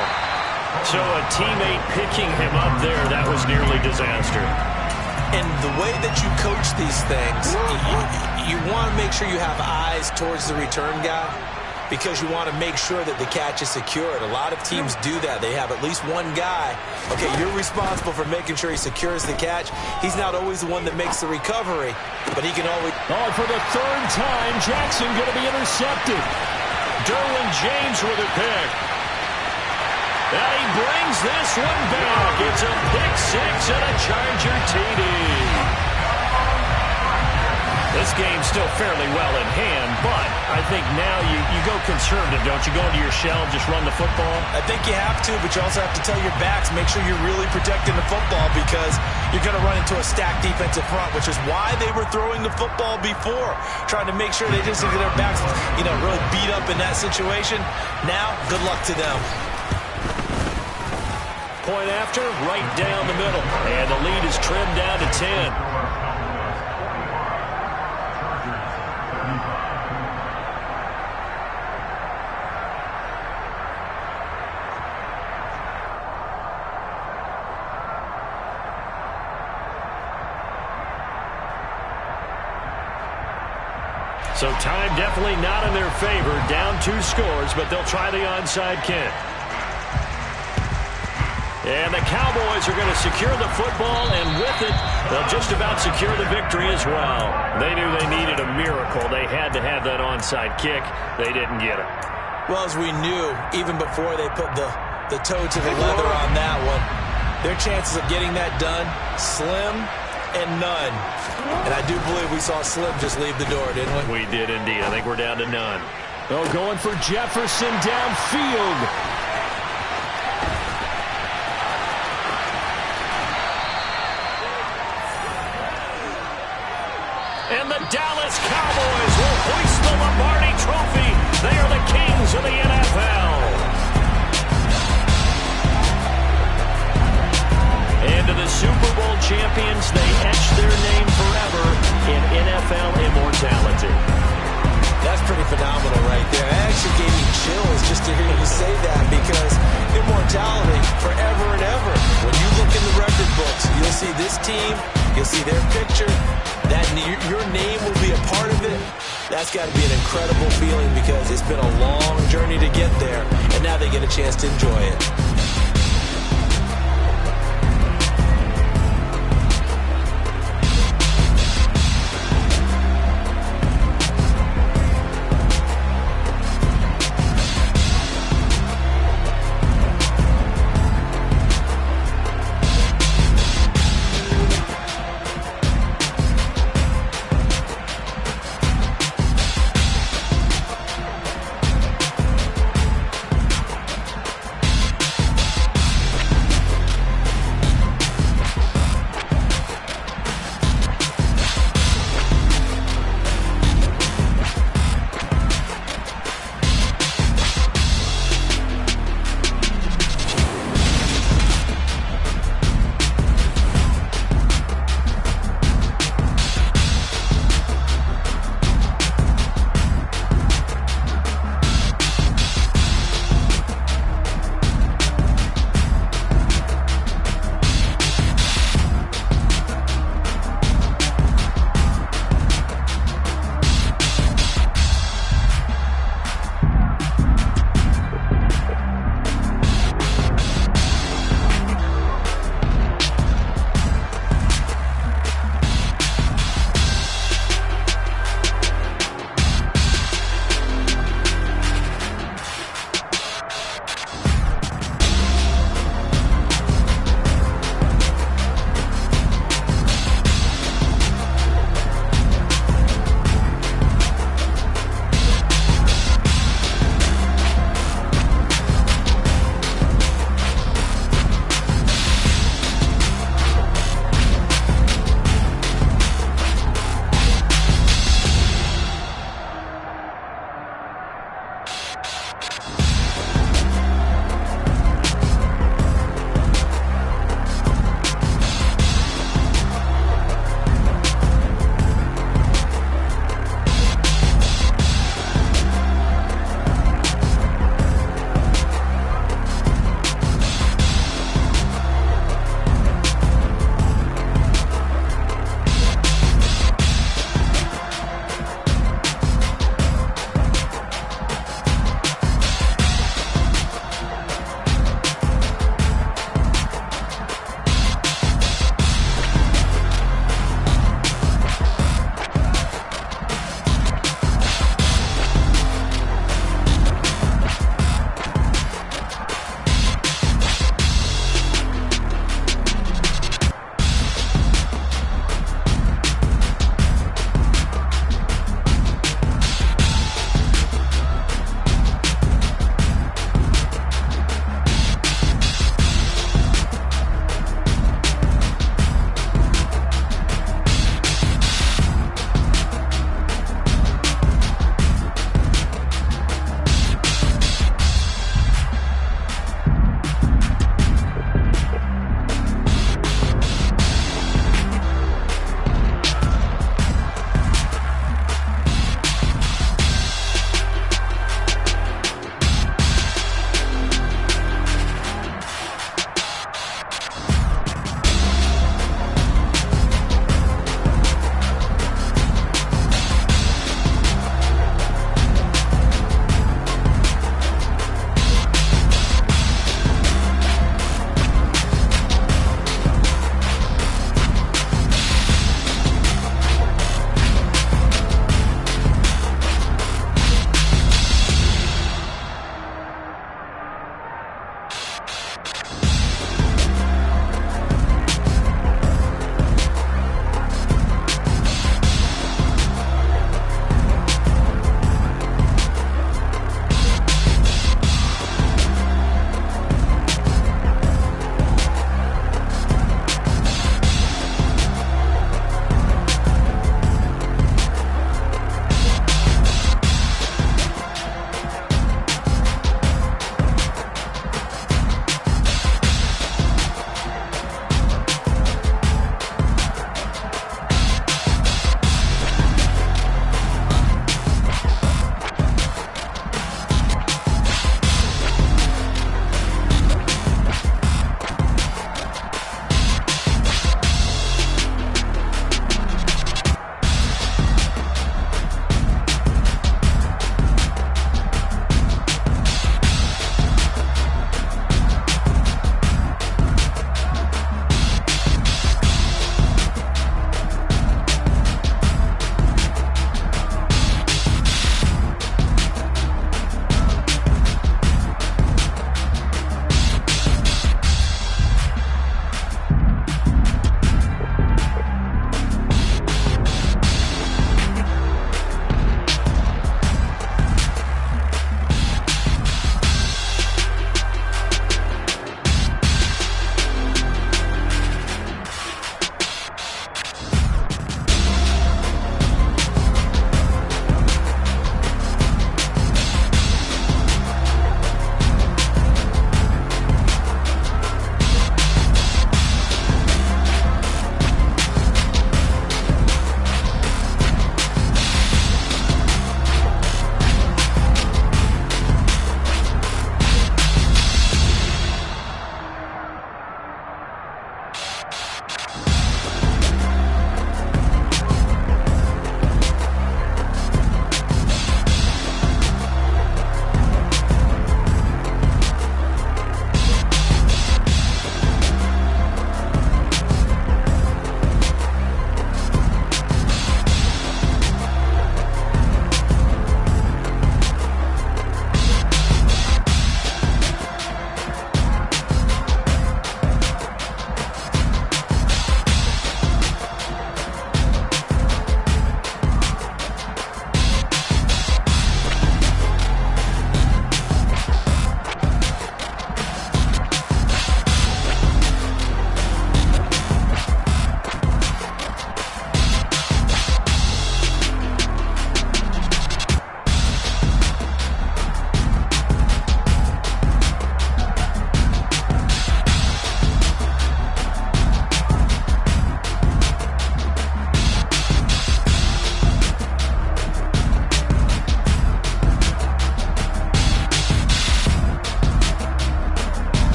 So a teammate picking him up there, that was nearly disaster. And the way that you coach these things, you want to make sure you have eyes towards the return guy, because you want to make sure that the catch is secured. A lot of teams do that. They have at least one guy. Okay, you're responsible for making sure he secures the catch. He's not always the one that makes the recovery, but he can always... Oh, for the 3rd time, Jackson going to be intercepted. Derwin James with a pick. And he brings this one back. It's a pick 6 and a Charger TD. This game's still fairly well in hand, but I think now you go conservative, don't you? Go into your shell, just run the football? I think you have to, but you also have to tell your backs, make sure you're really protecting the football, because you're going to run into a stacked defensive front, which is why they were throwing the football before, trying to make sure they just get their backs, really beat up in that situation. Now, good luck to them. Point after, right down the middle. And the lead is trimmed down to 10. So time definitely not in their favor. Down 2 scores, but they'll try the onside kick. And the Cowboys are going to secure the football, and with it, they'll just about secure the victory as well. They knew they needed a miracle. They had to have that onside kick. They didn't get it. Well, as we knew, even before they put the toe to the leather on that one, their chances of getting that done, slim and none. And I do believe we saw Slim just leave the door, didn't we? We did indeed. I think we're down to none. Oh, going for Jefferson downfield. And the Dallas Cowboys will hoist the Lombardi Trophy. They are the kings of the NFL. And to the Super Bowl champions, they etch their name forever in NFL immortality. That's pretty phenomenal right there. It actually gave me chills just to hear you say that, because immortality forever and ever. When you look in the record books, you'll see this team, you'll see their picture, that your name will be a part of it. That's got to be an incredible feeling, because it's been a long journey to get there, and now they get a chance to enjoy it.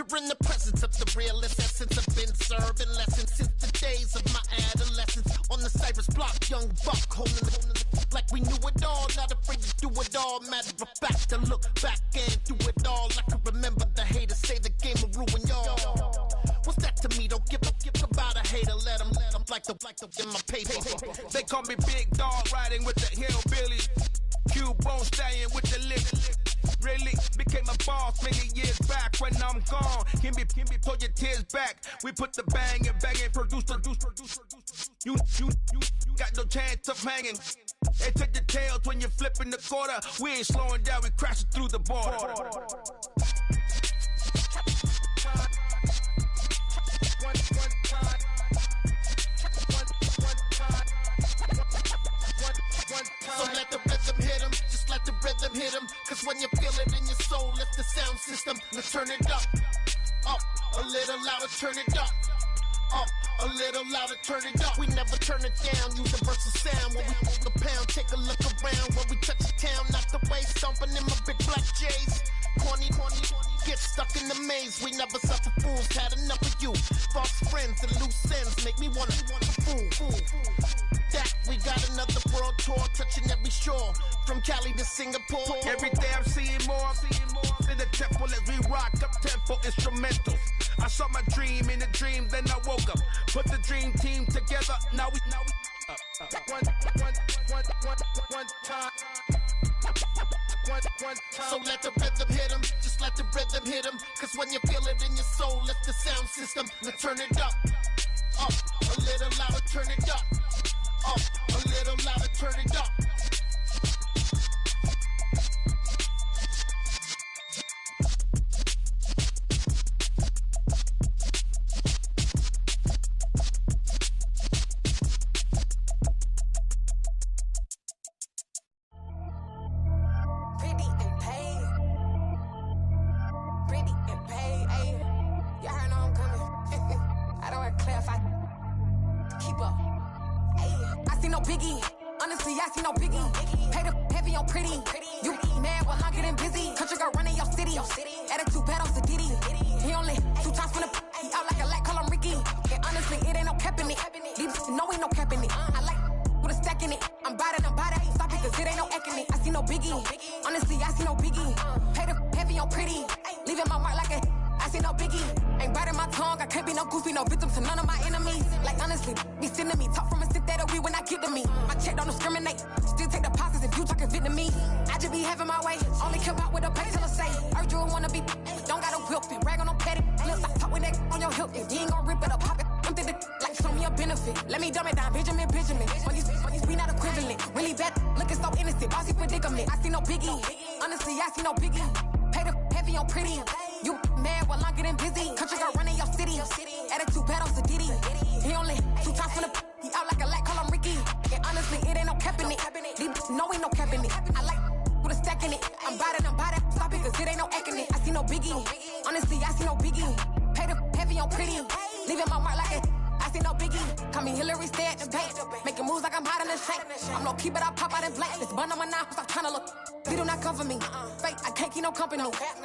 We're in the presence of the realest essence. I've been serving lessons since the days of my adolescence. On the Cypress block, young buck holding it like we knew it all. Not afraid to do it all. Matter of fact, to look back and do it all. I can remember the haters say the game will ruin y'all. What's that to me? Don't give about a hater. Let them like the in my paper. They call me Big Dog, riding with the hillbillies. Q-Bone stallion with the lips. Really became a boss many years back. When I'm gone, can be pull your tears back. We put the bang and produce. You got no chance of hanging. They take the tails when you're flipping the quarter. We ain't slowing down, we crashing through the border. So let the rhythm hit him, just let the rhythm hit him. Cause when you feel it in your soul, lift the sound system. Let's turn it up, a little louder, turn it up, a little louder, turn it up. We never turn it down, universal sound. When we move the pound, take a look around. When we touch the town, not the way, stomping in my big black J's. Corny, get stuck in the maze. We never suffer fools, had enough of you. False friends and loose ends make me wanna fool. That we got another world tour, touching every shore, from Cali to Singapore. Every day I'm seeing more in the temple as we rock up tempo instrumentals. I saw my dream in a dream, then I woke up. Put the dream team together. Now we one time. So let the rhythm hit him, just let the rhythm hit him. Cause when you feel it in your soul, lift the sound system. Now turn it up, a little louder, turn it up, a little louder, turn it up.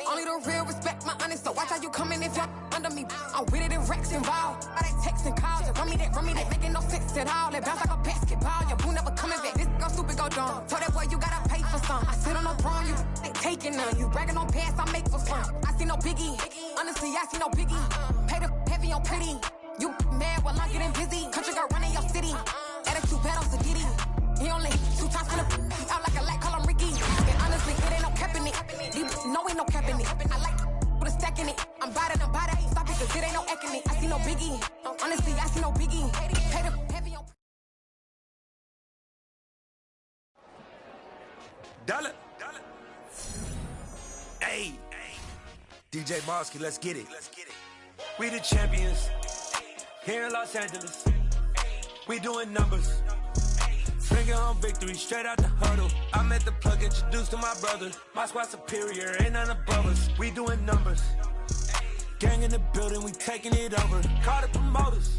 Only the real respect my honest, so watch how you coming if you're under me. I'm with it in Rex involved. All they texting calls, run me that, making no sense at all. It bounce like a basketball, your boo never coming back. This go stupid, go dumb. Told that boy you gotta pay for some. I sit on no throne, you ain't taking none. You bragging on pants, I make for fun. I see no biggie, honestly, I see no biggie. Pay the heavy on pretty. You mad while I'm getting busy. Country girl running your city. Attitude bad on Sagidi. He only 2 times from the out like a light, call him Ricky. And honestly, it ain't no cap in it. No, ain't no cap in it. I like put a stack in it. I'm about it. Stop it, cause it ain't no eck in it. I see no biggie. Honestly, I see no biggie. Pay the heavy on. Dollar. Hey. DJ Bosky, let's get it. We the champions. Here in Los Angeles. We doing numbers. Finger on victory, straight out the huddle. I met the plug, introduced to my brother. My squad superior, ain't none above us. We doing numbers. Gang in the building, we taking it over. Call the promoters.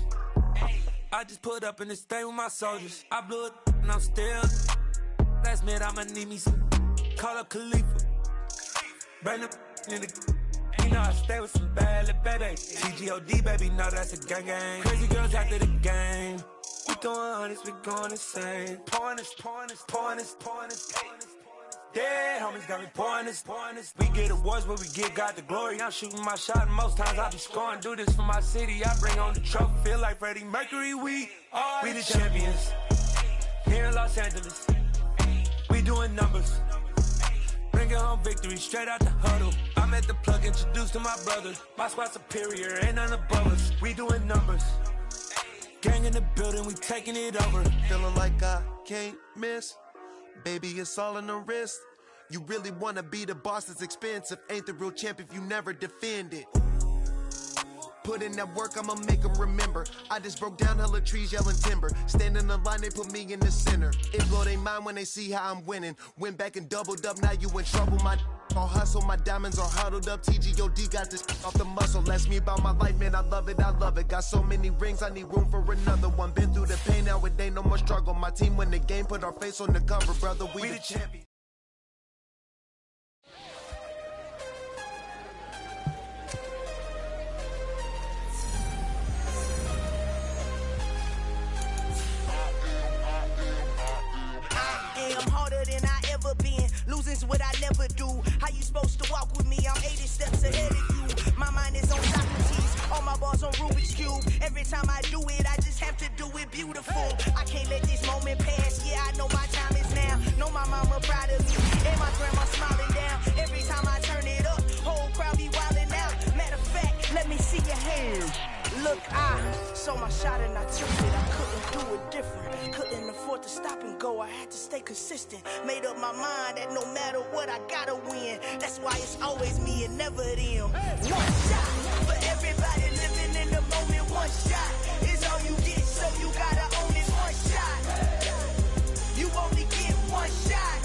I just put up in this thing with my soldiers. I blew it and I'm still. Last minute, I'ma need me some. Call up Khalifa. Burn the in the. know I stay with some bad little baby. TGOD, baby, know that's a gang gang. Crazy girls after the game. We throwing hundreds, we going insane. Pouring this. Dead homies got me pouring this. We get awards, but we get God the glory. I'm shooting my shot, and most times I be scoring. Do this for my city, I bring on the trophy. Feel like Freddie Mercury, we the champions. Here in Los Angeles, we doing numbers. Bringing home victory straight out the huddle. I'm at the plug, introduced to my brothers. My squad superior, ain't none above us. We doing numbers. Gang in the building, we taking it over. Feeling like I can't miss. Baby, it's all in the wrist. You really wanna be the boss, it's expensive. Ain't the real champ if you never defend it. Put in that work, I'ma make them remember. I just broke down hella trees, yelling timber. Stand in the line, they put me in the center. It blow they mind when they see how I'm winning. Went back and doubled up, now you in trouble. My all hustle, my diamonds are huddled up. TGOD got this off the muscle. Ask me about my life, man, I love it. Got so many rings, I need room for another one. Been through the pain, now it ain't no more struggle. My team win the game, put our face on the cover, brother. We the champions. I'm harder than I ever been. Losing's what I never do. How you supposed to walk with me? I'm 80 steps ahead of you. My mind is on Socrates. All my bars on Rubik's Cube. Every time I do it, I just have to do it beautiful. I can't let this moment pass. Yeah, I know my time is now. Know my mama proud of me. And my grandma smiling down. Every time I turn it up, whole crowd be wilding out. Matter of fact, let me see your hands. Look, I saw my shot and I took it. I couldn't do it different. Couldn't afford to stop and go. I had to stay consistent. Made up my mind that no matter what, I gotta win. That's why it's always me and never them. One shot for everybody living in the moment. One shot is all you get, so you gotta own it. One shot. You only get one shot.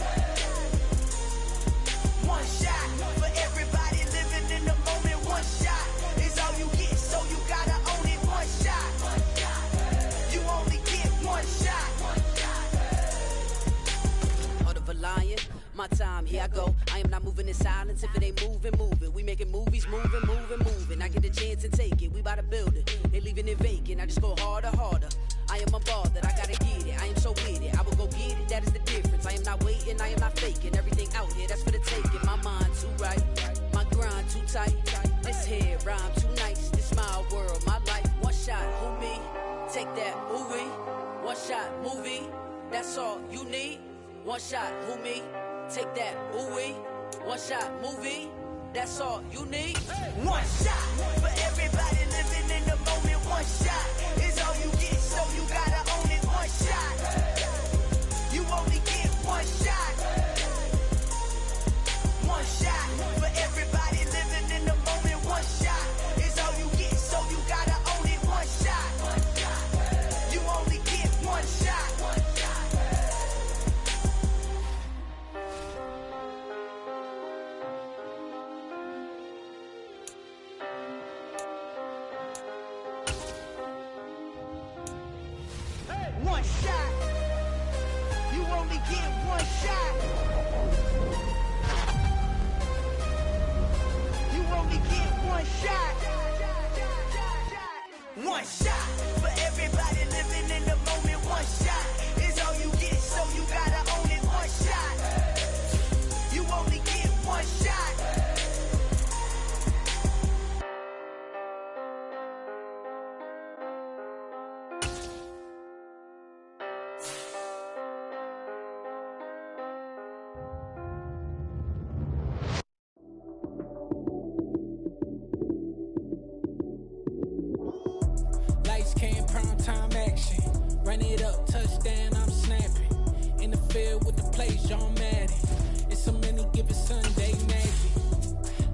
One shot for everybody living in the moment. One shot is all you get, so you gotta own it. One shot. You only get one shot. Of a lion, my time, here I go. I am not moving in silence. If it ain't moving, moving. We making movies, moving. I get a chance and take it. We bout to build it. They leaving it vacant. I just go harder. I am unbothered. I gotta get it. I am so with it. I will go get it. That is the difference. I am not waiting. I am not faking. Everything out here, that's for the taking. My mind too right. My grind too tight. This here rhyme too nice. This my world, my life. One shot, who me? Take that, movie. One shot, movie. That's all you need. One shot, who me? Take that, ooh-wee. One shot, movie. That's all you need. One shot for everybody living in the moment. One shot is all you get, so you gotta own it. One shot. You only get one shot. One shot for everybody living in the moment. One shot is all you get, so you gotta own it. One shot. You only get one shot. One shot. You only get one shot. You only get one shot. One shot for everybody living in the moment. One shot is all you get, so you gotta own it. One shot. You only get one shot. Lights, cam, prime time action. Run it up, touchdown, I'm snapping. In the field with the plays, John Madden. It's so many, give it Sunday magic.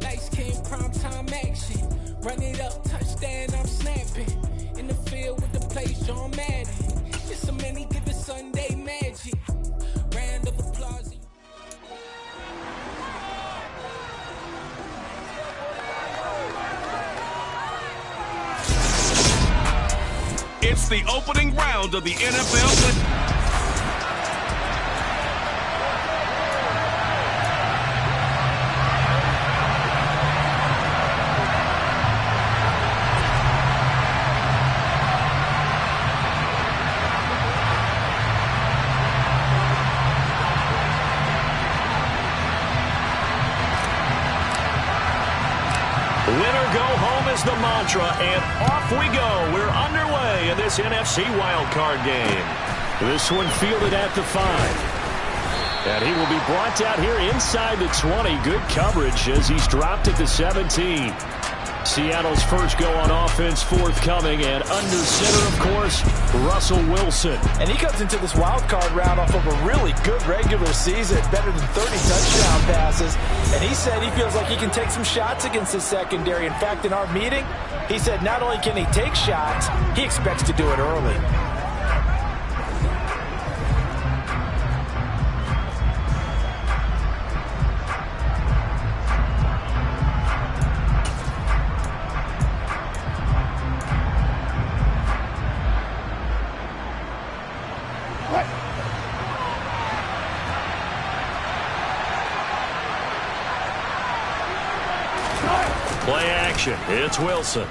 Lights, cam, prime time action. Run it up, touchdown, I'm snapping. In the field with the plays, John Madden. It's so many, give it Sunday magic. Round of applause. It's the opening round of the NFL. Win or go home is the mantra, and off we go. We're underway in this NFC wildcard game. This one fielded at the 5. And he will be brought down here inside the 20. Good coverage as he's dropped at the 17. Seattle's first go on offense forthcoming, and under center, of course, Russell Wilson. And he comes into this wild card round off of a really good regular season, better than 30 touchdown passes. And he said he feels like he can take some shots against his secondary. In fact, in our meeting, he said not only can he take shots, he expects to do it early. Play action. It's Wilson.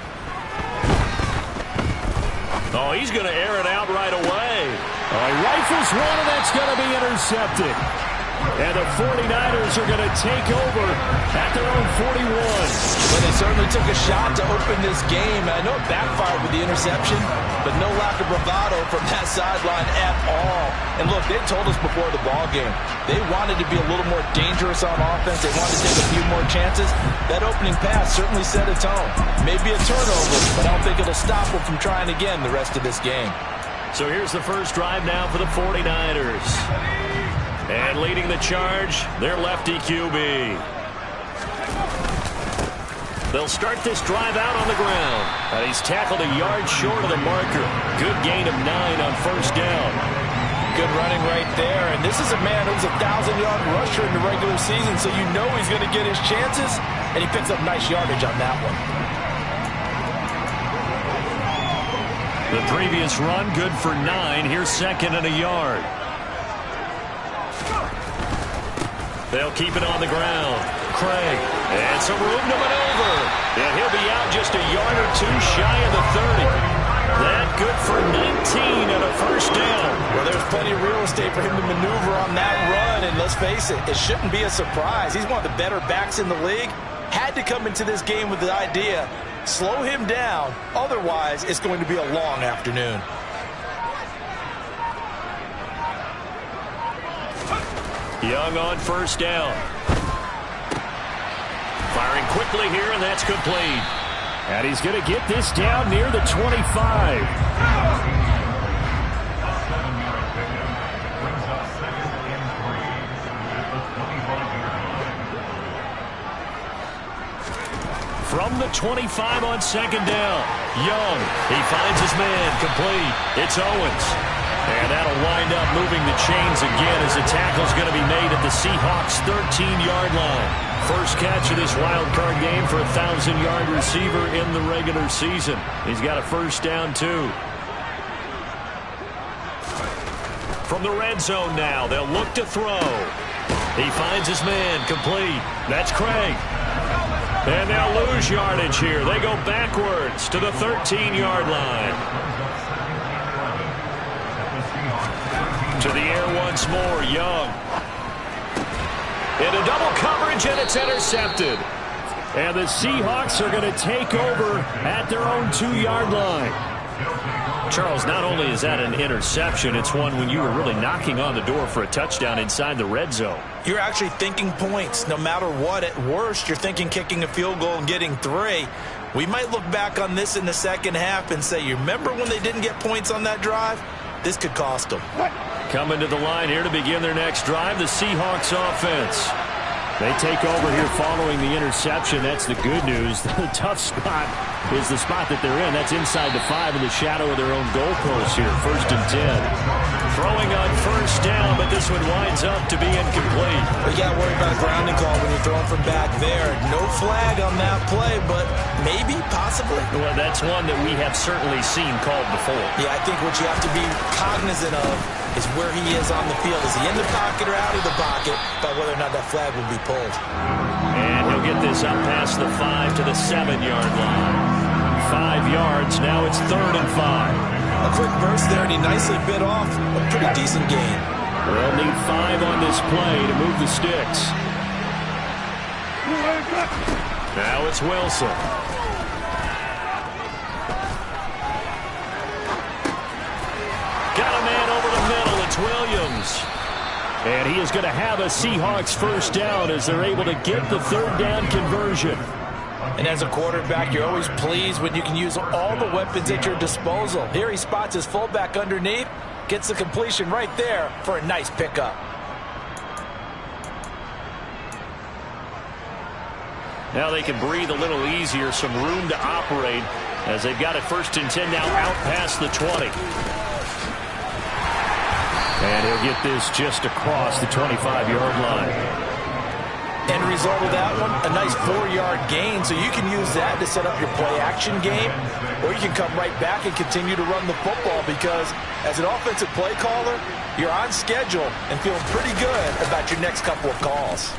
Oh, he's going to air it out right away. Oh, he rifles one, and that's going to be intercepted. And the 49ers are going to take over at their own 41. Well, they certainly took a shot to open this game. I know it backfired with the interception, but no lack of bravado from that sideline at all. And look, they told us before the ball game, they wanted to be a little more dangerous on offense. They wanted to take a few more chances. That opening pass certainly set a tone. Maybe a turnover, but I don't think it'll stop them from trying again the rest of this game. So here's the first drive now for the 49ers. And leading the charge, their lefty QB. They'll start this drive out on the ground. And he's tackled a yard short of the marker. Good gain of 9 on first down. Good running right there. And this is a man who's a 1,000-yard rusher in the regular season, so you know he's going to get his chances. And he picks up nice yardage on that one. The previous run, good for 9. Here's second and a yard. They'll keep it on the ground. Craig, and some room to maneuver. And he'll be out just a yard or two shy of the 30. That good for 19 and a first down. Well, there's plenty of real estate for him to maneuver on that run. And let's face it, it shouldn't be a surprise. He's one of the better backs in the league. Had to come into this game with the idea, slow him down. Otherwise, it's going to be a long afternoon. Young on first down. Firing quickly here, and that's complete. And he's going to get this down near the 25. From the 25 on second down. Young, he finds his man, complete. It's Owens. And that'll wind up moving the chains again as the tackle's going to be made at the Seahawks' 13-yard line. First catch of this wild card game for a 1,000-yard receiver in the regular season. He's got a first down, too. From the red zone now, they'll look to throw. He finds his man, complete. That's Craig. And they'll lose yardage here. They go backwards to the 13-yard line. To the air once more, Young. Into double coverage, and it's intercepted. And the Seahawks are going to take over at their own 2-yard line. Charles, not only is that an interception, it's one when you were really knocking on the door for a touchdown inside the red zone. You're actually thinking points no matter what. At worst, you're thinking kicking a field goal and getting 3. We might look back on this in the second half and say, you remember when they didn't get points on that drive? This could cost them. Coming to the line here to begin their next drive, the Seahawks offense. They take over here following the interception. That's the good news. The tough spot is the spot that they're in. That's inside the 5 in the shadow of their own goalpost here. First and 10. Throwing on first down, but this one winds up to be incomplete. You got to worry about a grounding call when you're throwing from back there. No flag on that play, but maybe, possibly. Well, that's one that we have certainly seen called before. Yeah, I think what you have to be cognizant of is where he is on the field. Is he in the pocket or out of the pocket, by whether or not that flag will be pulled. And he'll get this up past the 5 to the 7-yard line. 5 yards, now it's 3rd and 5. A quick burst there, and he nicely bit off a pretty decent gain. They'll need 5 on this play to move the sticks. Now it's Wilson. Got a man over the middle. It's Williams. And he is going to have a Seahawks first down as they're able to get the third down conversion. And as a quarterback, you're always pleased when you can use all the weapons at your disposal. Here he spots his fullback underneath, gets the completion right there for a nice pickup. Now they can breathe a little easier, some room to operate as they've got it 1st and 10 now out past the 20. And he'll get this just across the 25-yard line. End result of that one, a nice 4-yard gain, so you can use that to set up your play-action game, or you can come right back and continue to run the football because as an offensive play caller, you're on schedule and feeling pretty good about your next couple of calls.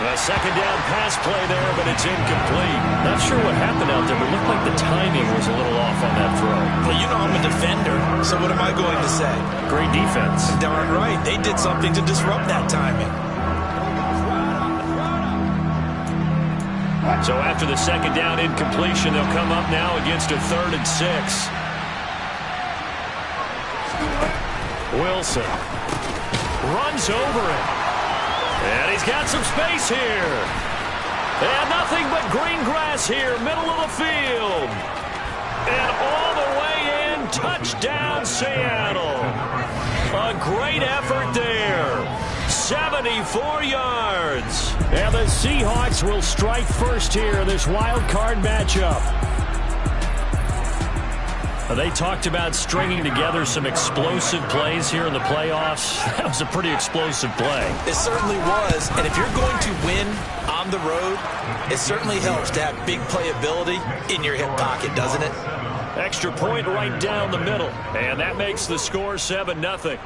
A second down pass play there, but it's incomplete. Not sure what happened out there, but it looked like the timing was a little off on that throw. Well, you know I'm a defender, so what am I going to say? Great defense. Darn right. They did something to disrupt that timing. So after the second down incompletion, they'll come up now against a 3rd and 6. Wilson runs over it. And he's got some space here. And nothing but green grass here, middle of the field. And all the way in, touchdown Seattle. A great effort there. 74 yards. And the Seahawks will strike first here in this wild card matchup. They talked about stringing together some explosive plays here in the playoffs. That was a pretty explosive play. It certainly was. And if you're going to win on the road, it certainly helps to have big playability in your hip pocket, doesn't it? Extra point right down the middle. And that makes the score 7-0.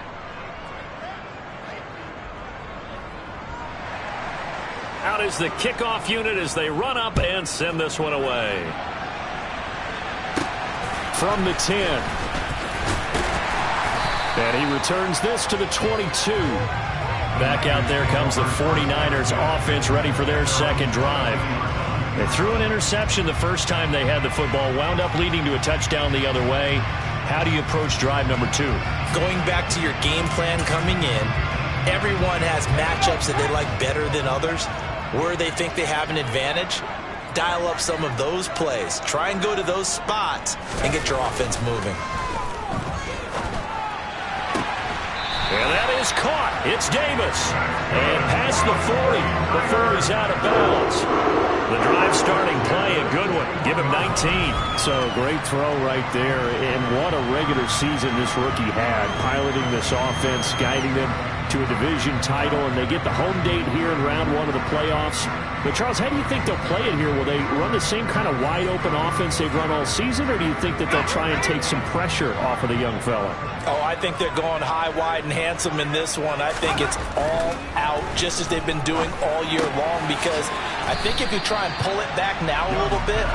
Out is the kickoff unit as they run up and send this one away. From the 10. And he returns this to the 22. Back out there comes the 49ers offense ready for their second drive. They threw an interception the first time they had the football, wound up leading to a touchdown the other way. How do you approach drive number 2? Going back to your game plan coming in, everyone has matchups that they like better than others, where they think they have an advantage. Dial up some of those plays. Try and go to those spots and get your offense moving. And that is caught. It's Davis. And past the 40 before he's out of bounds. The drive starting play, a good one. Give him 19. So great throw right there. And what a regular season this rookie had. Piloting this offense, guiding them to a division title, and they get the home date here in round 1 of the playoffs. But, Charles, how do you think they'll play it here? Will they run the same kind of wide-open offense they've run all season, or do you think that they'll try and take some pressure off of the young fella? Oh, I think they're going high, wide, and handsome in this one. I think it's all out, just as they've been doing all year long, because I think if you try and pull it back now a little bit,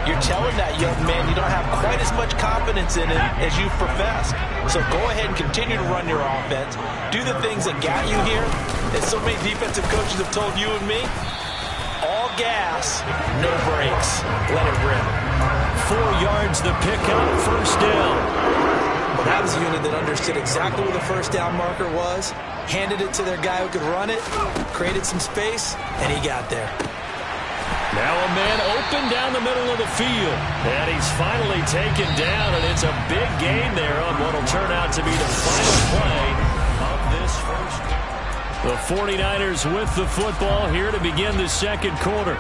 you're telling that young man you don't have quite as much confidence in him as you've professed. So go ahead and continue to run your offense. Do the things that got you here. As so many defensive coaches have told you and me, all gas, no brakes. Let it rip. 4 yards the pickup, first down. Well, that was a unit that understood exactly where the first down marker was, handed it to their guy who could run it, created some space, and he got there. Now a man open down the middle of the field. And he's finally taken down, and it's a big gain there on what will turn out to be the final play of this first. The 49ers with the football here to begin the second quarter,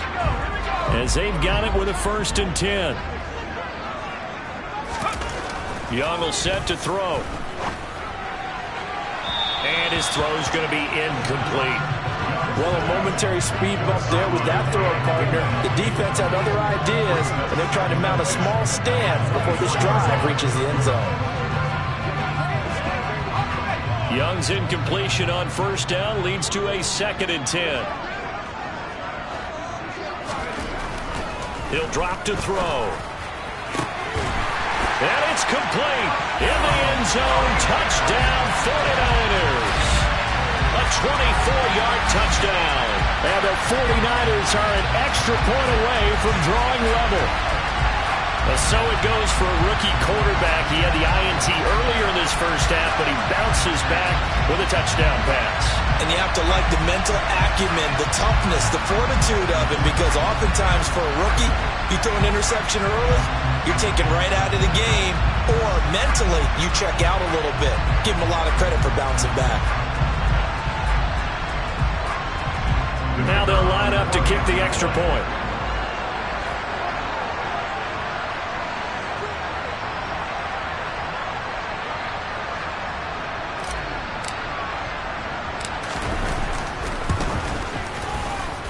as they've got it with a 1st and 10. Young will set to throw. And his throw's going to be incomplete. Well, a momentary speed bump there with that throw partner. The defense had other ideas, and they're trying to mount a small stand before this drive reaches the end zone. Young's incompletion on first down leads to a 2nd and 10. He'll drop to throw. And it's complete. In the end zone, touchdown 49ers. A 24-yard touchdown. And the 49ers are an extra point away from drawing level. So it goes for a rookie quarterback. He had the INT earlier in this first half, but he bounces back with a touchdown pass. And you have to like the mental acumen, the toughness, the fortitude of him, because oftentimes for a rookie, you throw an interception early, you're taken right out of the game, or mentally you check out a little bit. Give him a lot of credit for bouncing back. Now they'll line up to kick the extra point.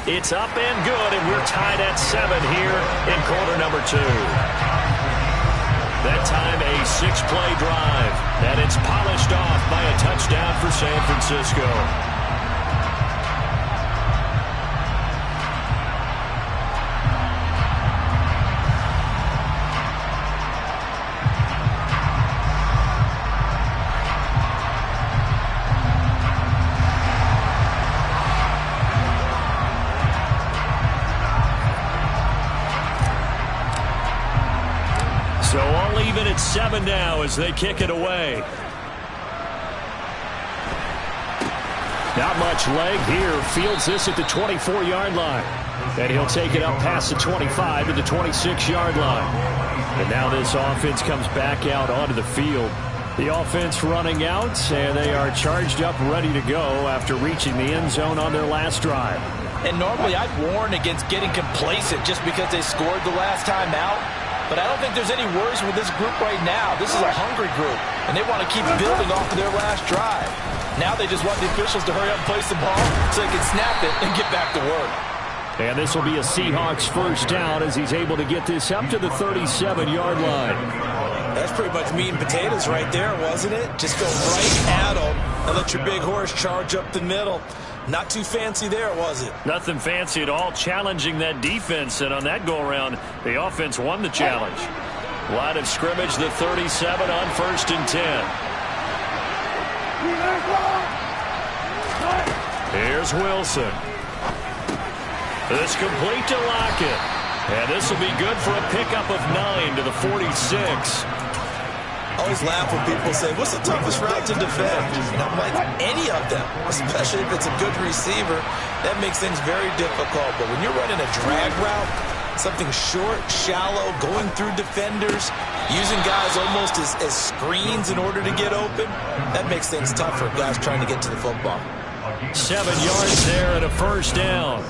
It's up and good, and we're tied at 7 here in quarter number 2. That time a 6-play drive, and it's polished off by a touchdown for San Francisco. So all even at 7 now as they kick it away. Not much leg here. Fields this at the 24-yard line. And he'll take it up past the 25 to the 26-yard line. And now this offense comes back out onto the field. The offense running out, and they are charged up, ready to go after reaching the end zone on their last drive. And normally I'd warn against getting complacent just because they scored the last time out. But I don't think there's any worries with this group right now. This is a hungry group, and they want to keep building off of their last drive. Now they just want the officials to hurry up and place the ball so they can snap it and get back to work. And this will be a Seahawks first down as he's able to get this up to the 37-yard line. That's pretty much meat and potatoes right there, wasn't it? Just go right at them and let your big horse charge up the middle. Not too fancy there, was it? Nothing fancy at all, challenging that defense. And on that go-around, the offense won the challenge. Line of scrimmage, the 37 on 1st and 10. Here's Wilson. This complete to Lockett. And this will be good for a pickup of 9 to the 46. I always laugh when people say, what's the toughest route to defend? And I'm like, any of them, especially if it's a good receiver. That makes things very difficult. But when you're running a drag route, something short, shallow, going through defenders, using guys almost as screens in order to get open, that makes things tough for guys trying to get to the football. 7 yards there and a first down.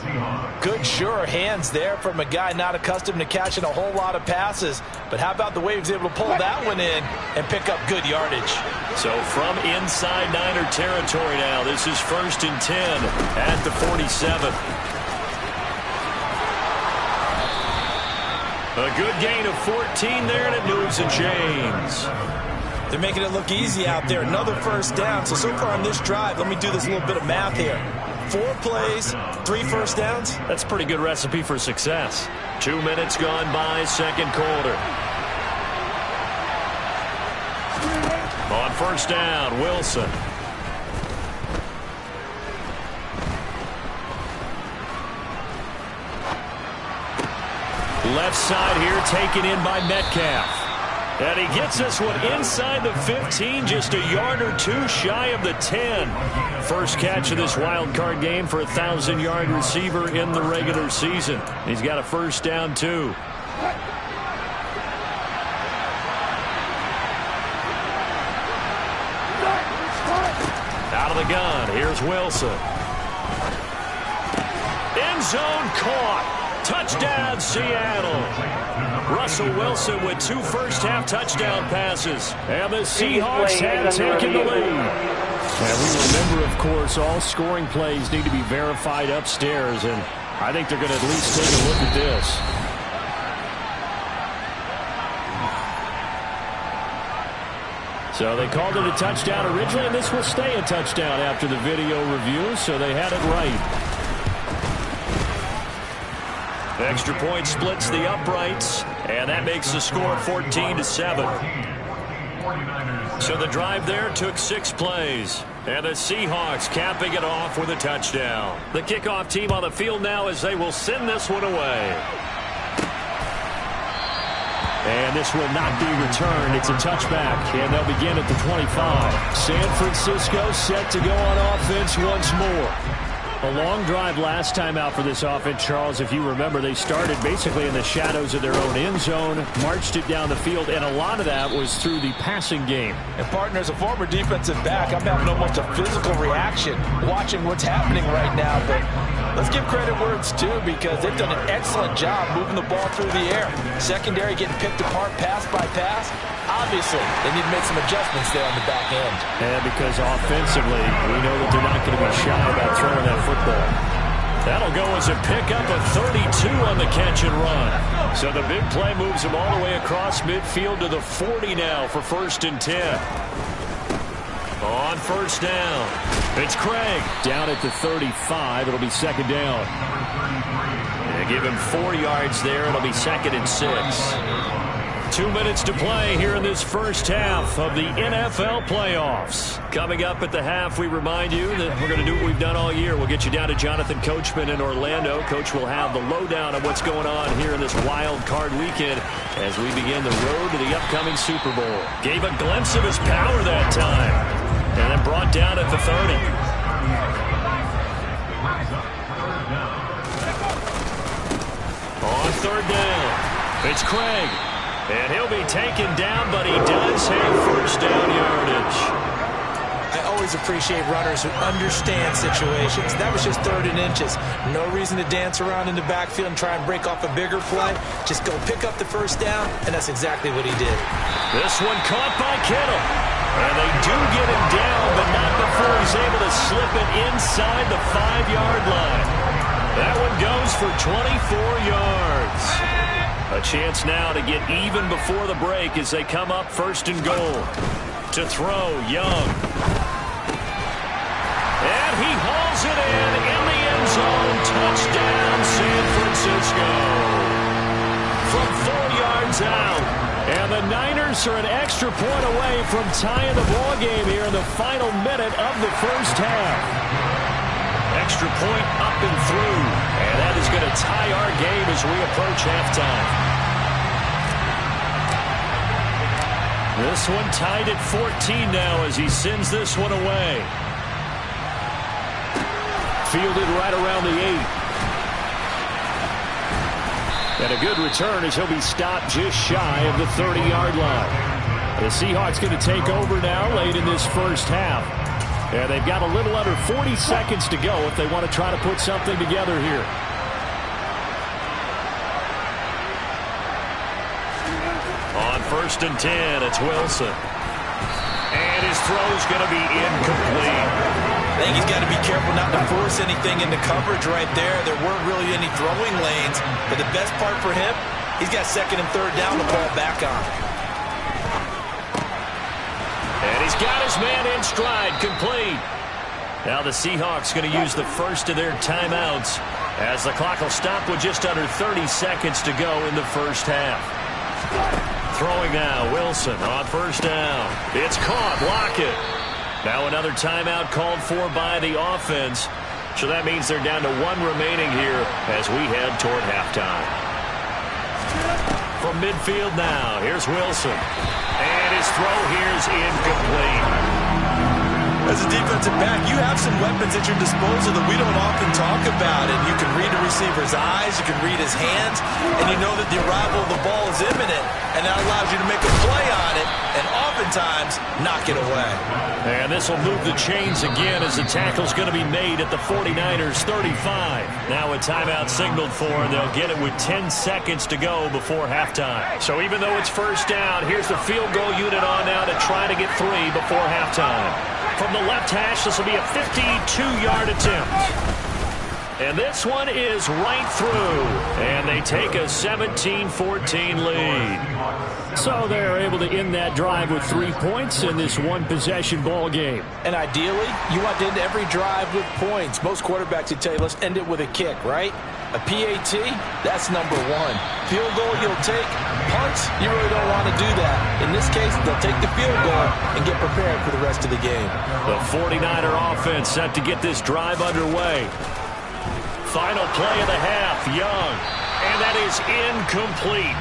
Good, sure hands there from a guy not accustomed to catching a whole lot of passes. But how about the way he was able to pull that one in and pick up good yardage? So from inside Niner territory now, this is 1st and 10 at the 47. A good gain of 14 there, and it moves and chains. They're making it look easy out there. Another first down. So far on this drive, let me do this little bit of math here. 4 plays, 3 first downs. That's a pretty good recipe for success. 2 minutes gone by, second quarter. On first down, Wilson. Left side here taken in by Metcalf. And he gets this one inside the 15, just a yard or 2 shy of the 10. First catch of this wild card game for a 1,000-yard receiver in the regular season. He's got a first down, too. Out of the gun, here's Wilson. End zone caught. Touchdown, Seattle. Russell Wilson with 2 first-half touchdown passes. And the Seahawks have taken the lead. And we remember, of course, all scoring plays need to be verified upstairs. And I think they're going to at least take a look at this. So they called it a touchdown originally, and this will stay a touchdown after the video review, so they had it right. Extra point splits the uprights, and that makes the score 14-7. So the drive there took 6 plays. And the Seahawks capping it off with a touchdown. The kickoff team on the field now as they will send this one away. And this will not be returned. It's a touchback, and they'll begin at the 25. San Francisco set to go on offense once more. A long drive last time out for this offense, Charles. If you remember, they started basically in the shadows of their own end zone, marched it down the field, and a lot of that was through the passing game. And, partner, as a former defensive back, I'm having almost a physical reaction watching what's happening right now. But let's give credit where it's due, because they've done an excellent job moving the ball through the air. Secondary getting picked apart pass by pass. Obviously, they need to make some adjustments there on the back end. And because offensively, we know that they're not going to be shy about throwing that football. That'll go as a pickup of 32 on the catch and run. So the big play moves him all the way across midfield to the 40 now for 1st and 10. On first down, it's Craig. Down at the 35, it'll be 2nd down. They give him 4 yards there. It'll be 2nd and 6. 2 minutes to play here in this first half of the NFL playoffs. Coming up at the half, we remind you that we're going to do what we've done all year. We'll get you down to Jonathan Coachman in Orlando. Coach will have the lowdown of what's going on here in this wild card weekend as we begin the road to the upcoming Super Bowl. Gave a glimpse of his power that time, and then brought down at the 30. On 3rd down, it's Craig. And he'll be taken down, but he does have 1st down yardage. I always appreciate runners who understand situations. That was just 3rd and inches. No reason to dance around in the backfield and try and break off a bigger play. Just go pick up the 1st down, and that's exactly what he did. This one caught by Kittle. And they do get him down, but not before he's able to slip it inside the 5-yard line. That one goes for 24 yards. A chance now to get even before the break as they come up 1st and goal. To throw, Young. And he hauls it in the end zone. Touchdown, San Francisco. From 4 yards out. And the Niners are an extra point away from tying the ball game here in the final minute of the first half. Extra point up and through. And that is going to tie our game as we approach halftime. This one tied at 14 now as he sends this one away. Fielded right around the 8. And a good return as he'll be stopped just shy of the 30-yard line. The Seahawks going to take over now late in this first half. And they've got a little under 40 seconds to go if they want to try to put something together here. On 1st and 10, it's Wilson. And his throw's going to be incomplete. I think he's got to be careful not to force anything into coverage right there. There weren't really any throwing lanes. But the best part for him, he's got 2nd and 3rd down to fall back on. And he's got his man in stride, complete. Now the Seahawks going to use the first of their timeouts as the clock will stop with just under 30 seconds to go in the first half. Throwing now, Wilson on 1st down. It's caught, Lockett. Now another timeout called for by the offense. So that means they're down to 1 remaining here as we head toward halftime. From midfield now, here's Wilson. And his throw here is incomplete. As a defensive back, you have some weapons at your disposal that we don't often talk about. And you can read the receiver's eyes, you can read his hands, and you know that the arrival of the ball is imminent. And that allows you to make a play on it and oftentimes knock it away. And this will move the chains again as the tackle's going to be made at the 49ers 35. Now a timeout signaled for, and they'll get it with 10 seconds to go before halftime. So even though it's 1st down, here's the field goal unit on now to try to get 3 before halftime. From the left hash, this will be a 52-yard attempt. And this one is right through. And they take a 17-14 lead. So they're able to end that drive with 3 points in this one-possession ball game. And ideally, you want to end every drive with points. Most quarterbacks would tell you, let's end it with a kick, right? A PAT, that's number one. Field goal you'll take. Punts, you really don't want to do that. In this case, they'll take the field goal and get prepared for the rest of the game. The 49er offense set to get this drive underway. Final play of the half, Young. And that is incomplete.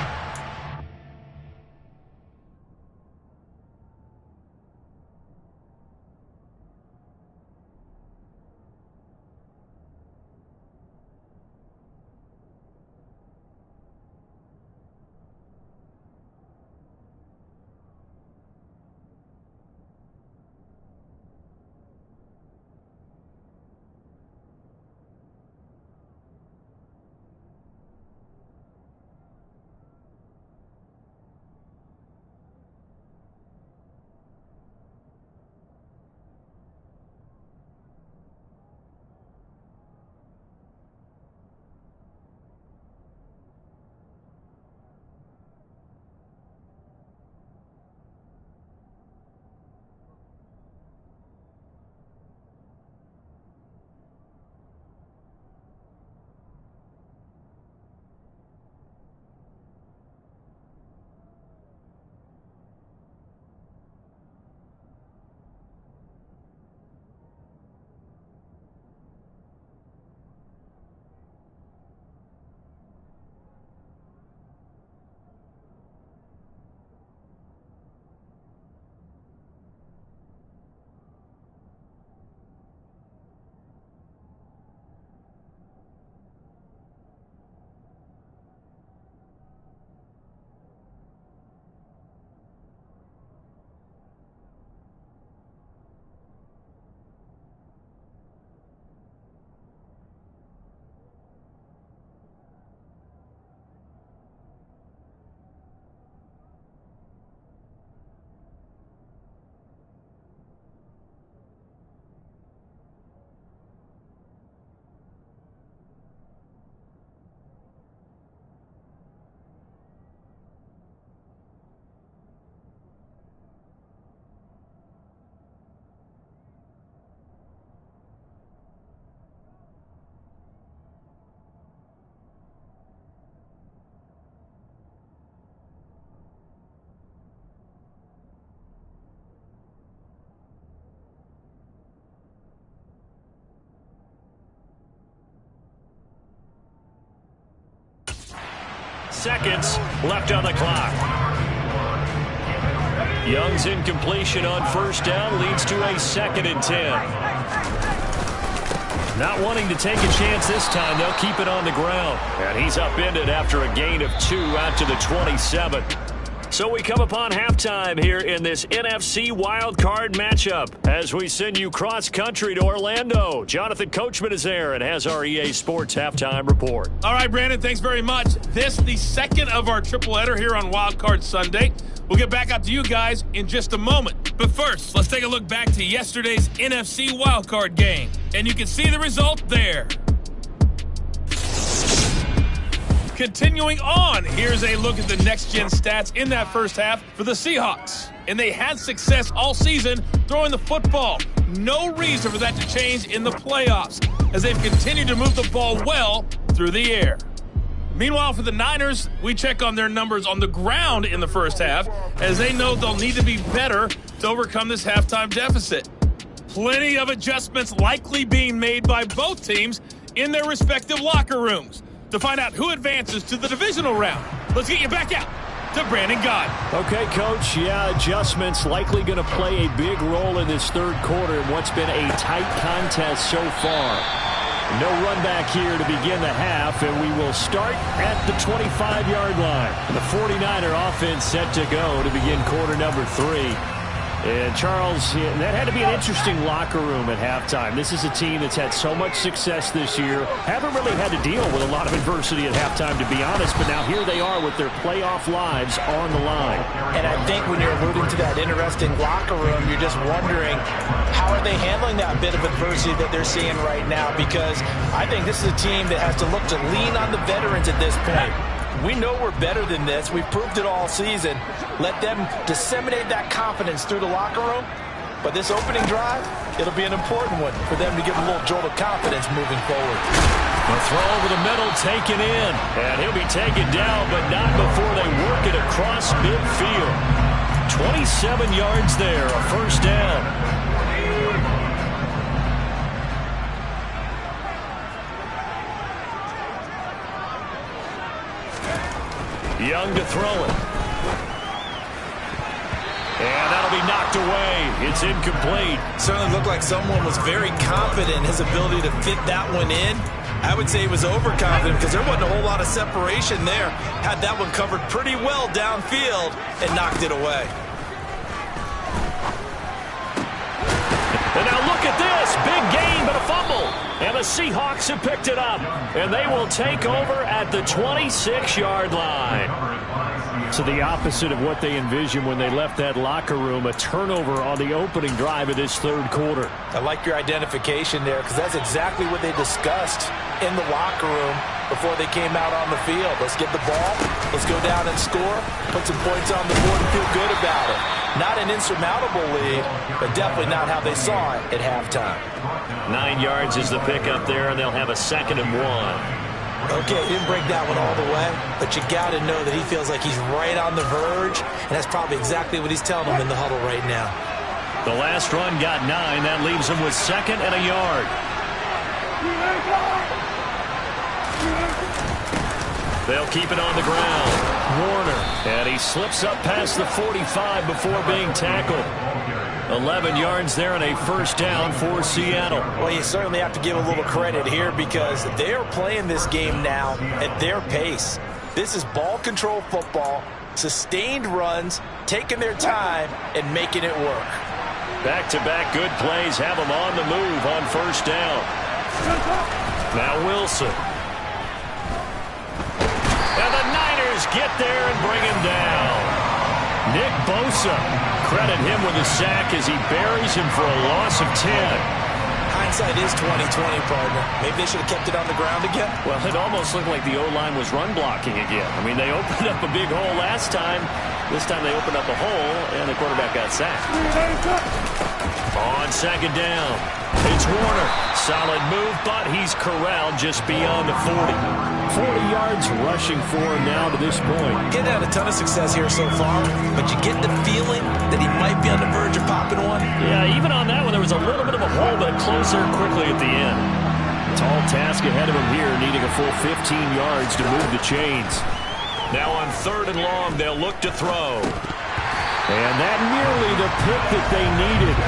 Seconds left on the clock. Young's incompletion on first down leads to a 2nd and 10. Not wanting to take a chance this time, they'll keep it on the ground. And he's upended after a gain of 2 out to the 27. So we come upon halftime here in this NFC wildcard matchup as we send you cross-country to Orlando. Jonathan Coachman is there and has our EA Sports halftime report. All right, Brandon, thanks very much. This the second of our triple header here on Wildcard Sunday. We'll get back out to you guys in just a moment. But first, let's take a look back to yesterday's NFC wildcard game. And you can see the result there. Continuing on, here's a look at the next-gen stats in that first half for the Seahawks. And they had success all season throwing the football. No reason for that to change in the playoffs as they've continued to move the ball well through the air. Meanwhile, for the Niners, we check on their numbers on the ground in the first half as they know they'll need to be better to overcome this halftime deficit. Plenty of adjustments likely being made by both teams in their respective locker rooms. To find out who advances to the divisional round, let's get you back out to Brandon Gott. Okay, Coach. Yeah, adjustments likely going to play a big role in this third quarter in what's been a tight contest so far. No run back here to begin the half, and we will start at the 25-yard line. The 49er offense set to go to begin quarter number 3. And, Charles, that had to be an interesting locker room at halftime. This is a team that's had so much success this year. Haven't really had to deal with a lot of adversity at halftime, to be honest. But now here they are with their playoff lives on the line. And I think when you're alluding to that interesting locker room, you're just wondering how are they handling that bit of adversity that they're seeing right now? Because I think this is a team that has to look to lean on the veterans at this point. We know we're better than this. We've proved it all season. Let them disseminate that confidence through the locker room. But this opening drive, it'll be an important one for them to give a little jolt of confidence moving forward. A throw over the middle taken in. And he'll be taken down, but not before they work it across midfield. 27 yards there, a first down. Young to throw it. And that'll be knocked away. It's incomplete. Certainly looked like someone was very confident in his ability to fit that one in. I would say he was overconfident because there wasn't a whole lot of separation there. Had that one covered pretty well downfield and knocked it away. And now look at this. Big gain, but a fumble. And the Seahawks have picked it up. And they will take over at the 26-yard line. So the opposite of what they envisioned when they left that locker room, a turnover on the opening drive of this third quarter. I like your identification there because that's exactly what they discussed in the locker room before they came out on the field. Let's get the ball, let's go down and score, put some points on the board and feel good about it. Not an insurmountable lead, but definitely not how they saw it at halftime. 9 yards is the pickup there, and they'll have a 2nd and 1. Okay, didn't break that one all the way, but you got to know that he feels like he's right on the verge, and that's probably exactly what he's telling them in the huddle right now. The last run got 9. That leaves him with 2nd and a yard. They'll keep it on the ground. Warner, and he slips up past the 45 before being tackled. 11 yards there and a first down for Seattle. Well, you certainly have to give a little credit here because they are playing this game now at their pace. This is ball control football, sustained runs, taking their time and making it work. Back-to-back good plays have them on the move on first down. Now Wilson. And the Niners get there and bring him down. Nick Bosa, credit him with a sack as he buries him for a loss of 10. Hindsight is 20/20, partner. Maybe they should have kept it on the ground again. Well, it almost looked like the O-line was run blocking again. I mean, they opened up a big hole last time. This time they opened up a hole, and the quarterback got sacked. On 2nd down, it's Warner. Solid move, but he's corralled just beyond the 40. 40 yards rushing for him now to this point. Getting had a ton of success here so far, but you get the feeling that he might be on the verge of popping one. Yeah, even on that one, there was a little bit of a hole, but it closed there quickly at the end. Tall task ahead of him here, needing a full 15 yards to move the chains. Now on 3rd and long, they'll look to throw. And that nearly the pick that they needed.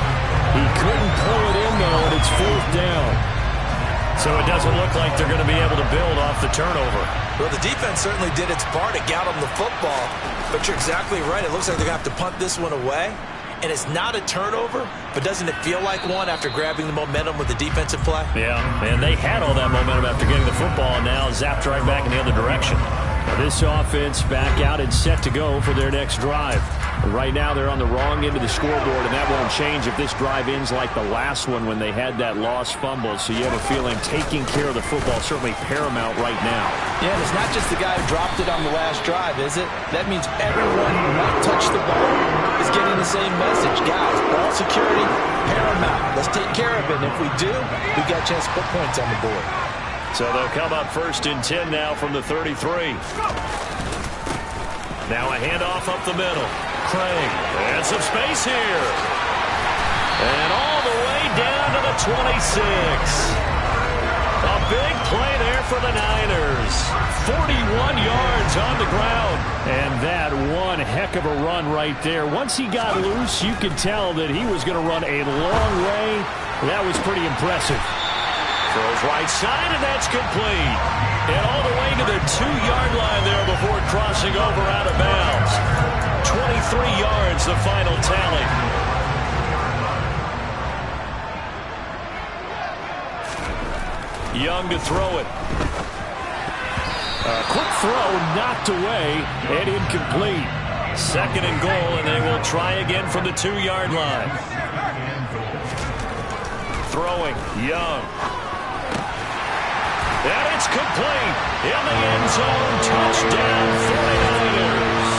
He couldn't pull it in, though, and it's 4th down. So it doesn't look like they're going to be able to build off the turnover. Well, the defense certainly did its part to get them the football, but you're exactly right. It looks like they're going to have to punt this one away, and it's not a turnover, but doesn't it feel like one after grabbing the momentum with the defensive play? Yeah, and they had all that momentum after getting the football, and now zapped right back in the other direction. This offense back out and set to go for their next drive. Right now they're on the wrong end of the scoreboard, and that won't change if this drive ends like the last one when they had that lost fumble. So you have a feeling taking care of the football certainly paramount right now. Yeah, and it's not just the guy who dropped it on the last drive, is it? That means everyone who might touch the ball is getting the same message. Guys, ball security, paramount. Let's take care of it. And if we do, we've got a chance to put points on the board. So they'll come up 1st and 10 now from the 33. Now a handoff up the middle. Craig, and some space here. And all the way down to the 26. A big play there for the Niners. 41 yards on the ground. And that one heck of a run right there. Once he got loose, you could tell that he was going to run a long way. That was pretty impressive. Throws right side, and that's complete. And all the way to the 2-yard line there before crossing over out of bounds. 23 yards, the final tally. Young to throw it. A quick throw knocked away and incomplete. 2nd and goal, and they will try again from the 2-yard line. Throwing, Young. And it's complete. In the end zone, touchdown 49ers.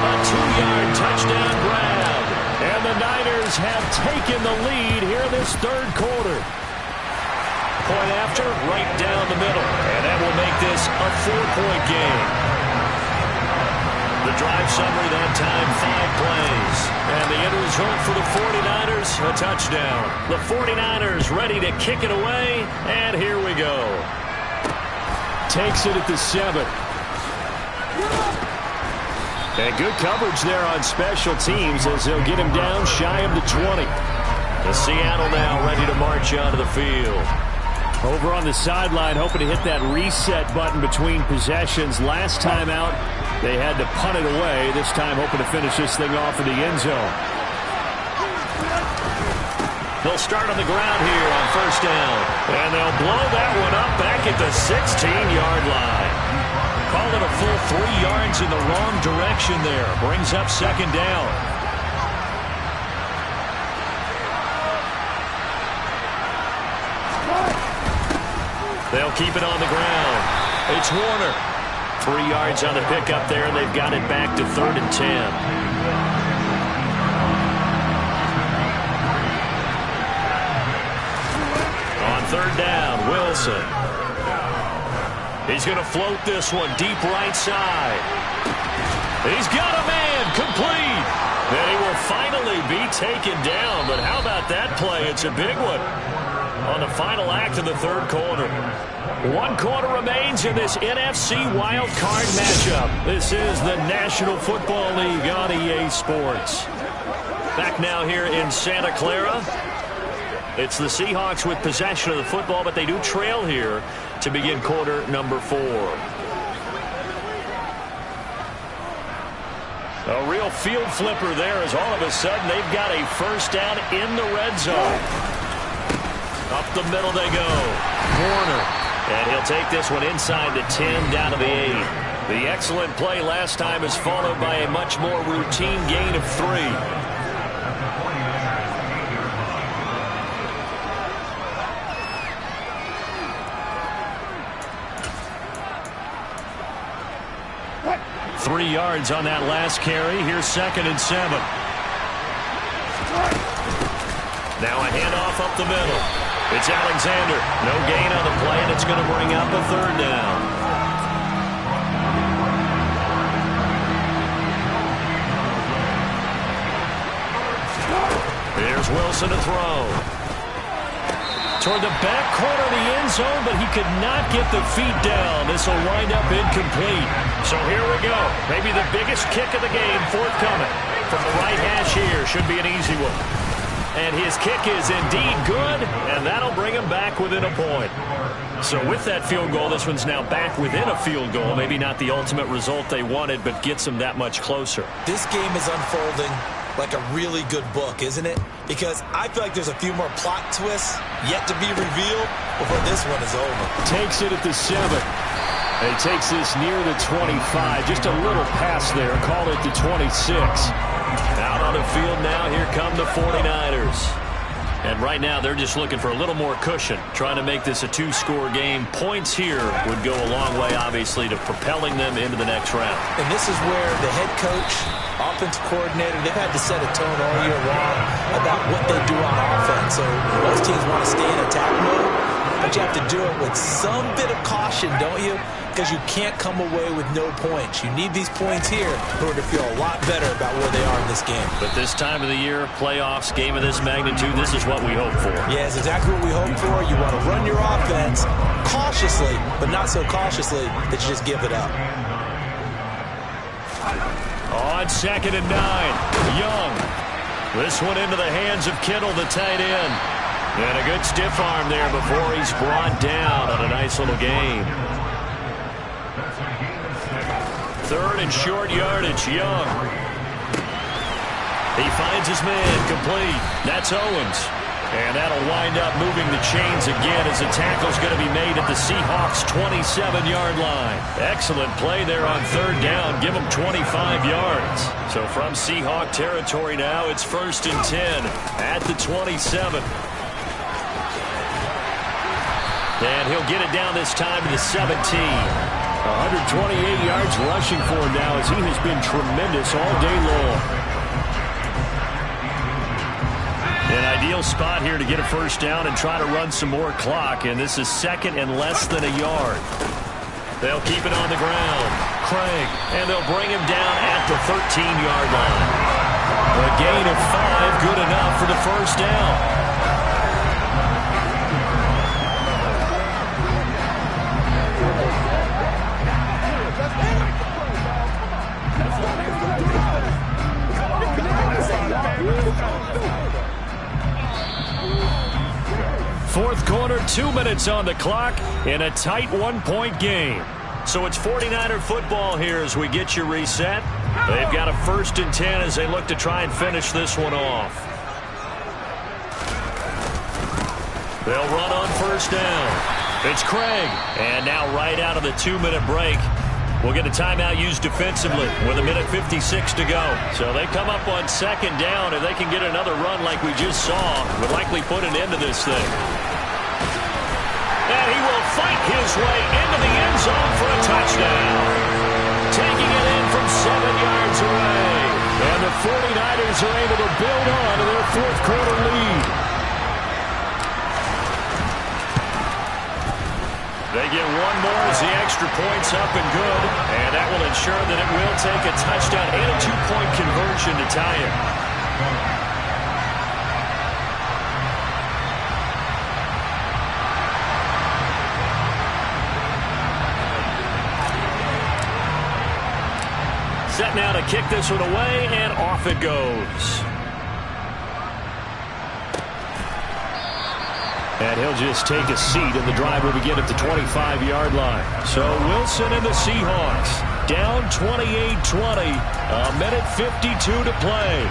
A 2-yard touchdown grab. And the Niners have taken the lead here this third quarter. point after, right down the middle. And that will make this a 4-point game. The drive summary that time, 5 plays. And the end result for the 49ers, a touchdown. The 49ers ready to kick it away, and here we go. Takes it at the 7. And good coverage there on special teams as they'll get him down shy of the 20. The Seattle now ready to march onto the field. Over on the sideline, hoping to hit that reset button between possessions. Last time out, they had to punt it away. This time, hoping to finish this thing off in the end zone. They'll start on the ground here on first down. And they'll blow that one up back at the 16-yard line. Call it a full 3 yards in the wrong direction there. Brings up second down. They'll keep it on the ground. It's Warner. 3 yards on the pickup there, and they've got it back to 3rd and 10. On 3rd down, Wilson. He's going to float this one deep right side. He's got a man, complete. And he will finally be taken down, but how about that play? It's a big one on the final act of the 3rd quarter. 1 quarter remains in this NFC wild card matchup. This is the National Football League on EA Sports. Back now here in Santa Clara. It's the Seahawks with possession of the football, but they do trail here to begin quarter number 4. A real field flipper there as all of a sudden they've got a first down in the red zone. Up the middle they go. Warner. And he'll take this one inside the 10, down to the 8. The excellent play last time is followed by a much more routine gain of 3. What? 3 yards on that last carry. Here's 2nd and 7. Now a handoff up the middle. It's Alexander. No gain on the play, and it's going to bring up a 3rd down. Here's Wilson to throw. Toward the back corner of the end zone, but he could not get the feet down. This will wind up incomplete. So here we go. Maybe the biggest kick of the game forthcoming. From the right hash here. Should be an easy one. And his kick is indeed good, and that'll bring him back within a point. So with that field goal, this one's now back within a field goal. Maybe not the ultimate result they wanted, but gets them that much closer. This game is unfolding like a really good book, isn't it? Because I feel like there's a few more plot twists yet to be revealed before this one is over. Takes it at the 7. And he takes this near the 25. Just a little pass there. Call it the 26. Out on the field now, here come the 49ers. And right now, they're just looking for a little more cushion, trying to make this a 2-score game. Points here would go a long way, obviously, to propelling them into the next round. And this is where the head coach, offensive coordinator, they've had to set a tone all year long about what they do on offense. So most teams want to stay in attack mode, but you have to do it with some bit of caution, don't you? Because you can't come away with no points. You need these points here in order to feel a lot better about where they are in this game. But this time of the year, playoffs, game of this magnitude, this is what we hope for. Yeah, it's exactly what we hope for. You want to run your offense cautiously, but not so cautiously that you just give it up. On 2nd and 9, Young. This one into the hands of Kittle, the tight end. And a good stiff arm there before he's brought down on a nice little gain. 3rd and short yardage, Young. He finds his man, complete. That's Owens. And that'll wind up moving the chains again as the tackle's going to be made at the Seahawks' 27-yard line. Excellent play there on 3rd down. Give them 25 yards. So from Seahawk territory now, it's 1st and 10 at the 27. And he'll get it down this time to the 17. 128 yards rushing for him now as he has been tremendous all day long. An ideal spot here to get a first down and try to run some more clock, and this is second and less than a yard. They'll keep it on the ground. Craig, and they'll bring him down at the 13-yard line. A gain of 5, good enough for the first down. Fourth quarter, 2 minutes on the clock in a tight one-point game. So it's 49er football here as we get you reset. They've got a 1st and 10 as they look to try and finish this one off. They'll run on first down. It's Craig. And now right out of the 2-minute break, we'll get a timeout used defensively with 1:56 to go. So they come up on second down. If they can get another run like we just saw, would likely put an end to this thing. And he will fight his way into the end zone for a touchdown. Taking it in from 7 yards away. And the 49ers are able to build on to their fourth quarter lead. They get one more as the extra point's up and good. And that will ensure that it will take a touchdown and a 2-point conversion to tie it. Set now to kick this one away, and off it goes. And he'll just take a seat, and the drive will begin at the 25-yard line. So Wilson and the Seahawks down 28-20, 1:52 to play.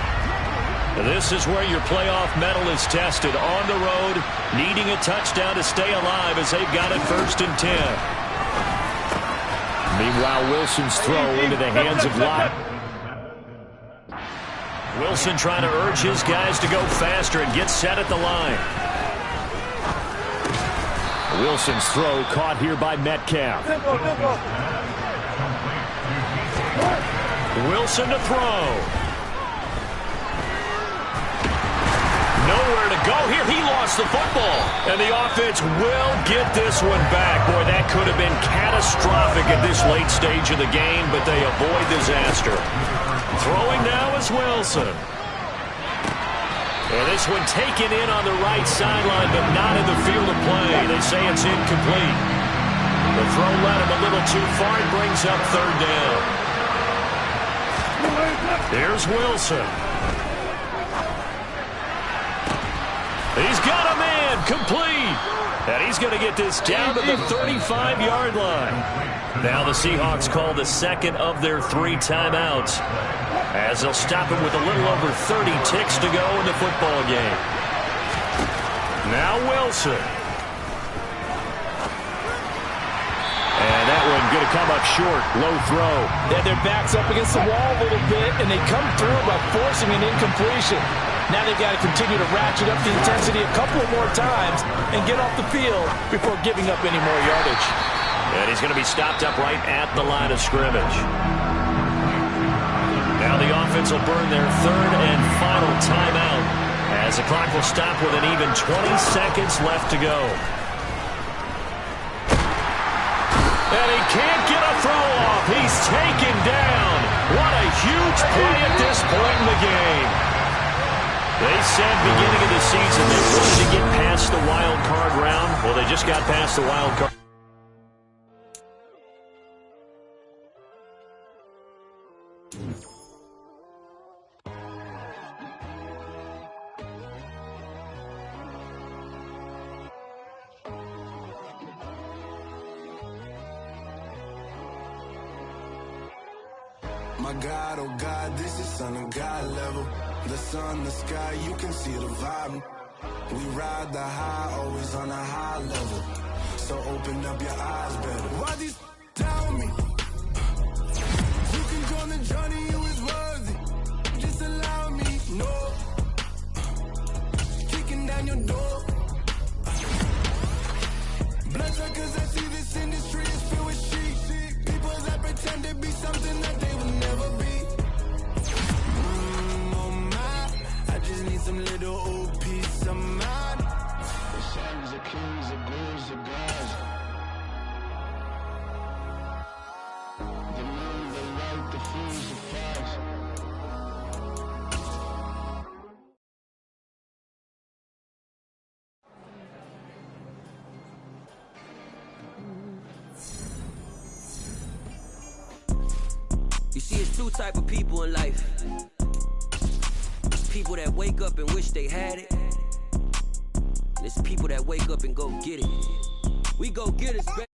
This is where your playoff medal is tested on the road, needing a touchdown to stay alive as they've got it 1st and 10. Meanwhile, Wilson's throw into the hands of Lott. Wilson trying to urge his guys to go faster and get set at the line. Wilson's throw caught here by Metcalf. Wilson to throw. Nowhere to go here. He lost the football. And the offense will get this one back. Boy, that could have been catastrophic at this late stage of the game, but they avoid disaster. Throwing now is Wilson. And this one taken in on the right sideline, but not in the field of play. They say it's incomplete. The throw led him a little too far. It brings up 3rd down. Here's Wilson. He's got a man, complete. And he's going to get this down to the 35-yard line. Now the Seahawks call the second of their 3 timeouts, as they'll stop him with a little over 30 ticks to go in the football game. Now Wilson. And that one going to come up short. Low throw. Yeah, their back's up against the wall a little bit, and they come through by forcing an incompletion. Now they've got to continue to ratchet up the intensity a couple of more times and get off the field before giving up any more yardage. And he's going to be stopped up right at the line of scrimmage. Now the offense will burn their 3rd and final timeout as the clock will stop with an even 20 seconds left to go. And he can't get a throw off. He's taken down. What a huge play at this point in the game. They said beginning of the season they wanted to get past the wild card round. Well, they just got past the wild card. My God, oh God, this is Son of God level. The sun, the sky, you can see the vibe. We ride the high, always on a high level. So open up your eyes better. Why these tell me? You can join the journey, you is worthy. Just allow me, no. Kicking down your door. Bloodsuckers, I see this industry is filled with sheep. People that pretend to be something that they will never be. Oh my, I just need some little OP You see, it's two type of people in life. It's people that wake up and wish they had it. And it's people that wake up and go get it. We go get it, baby.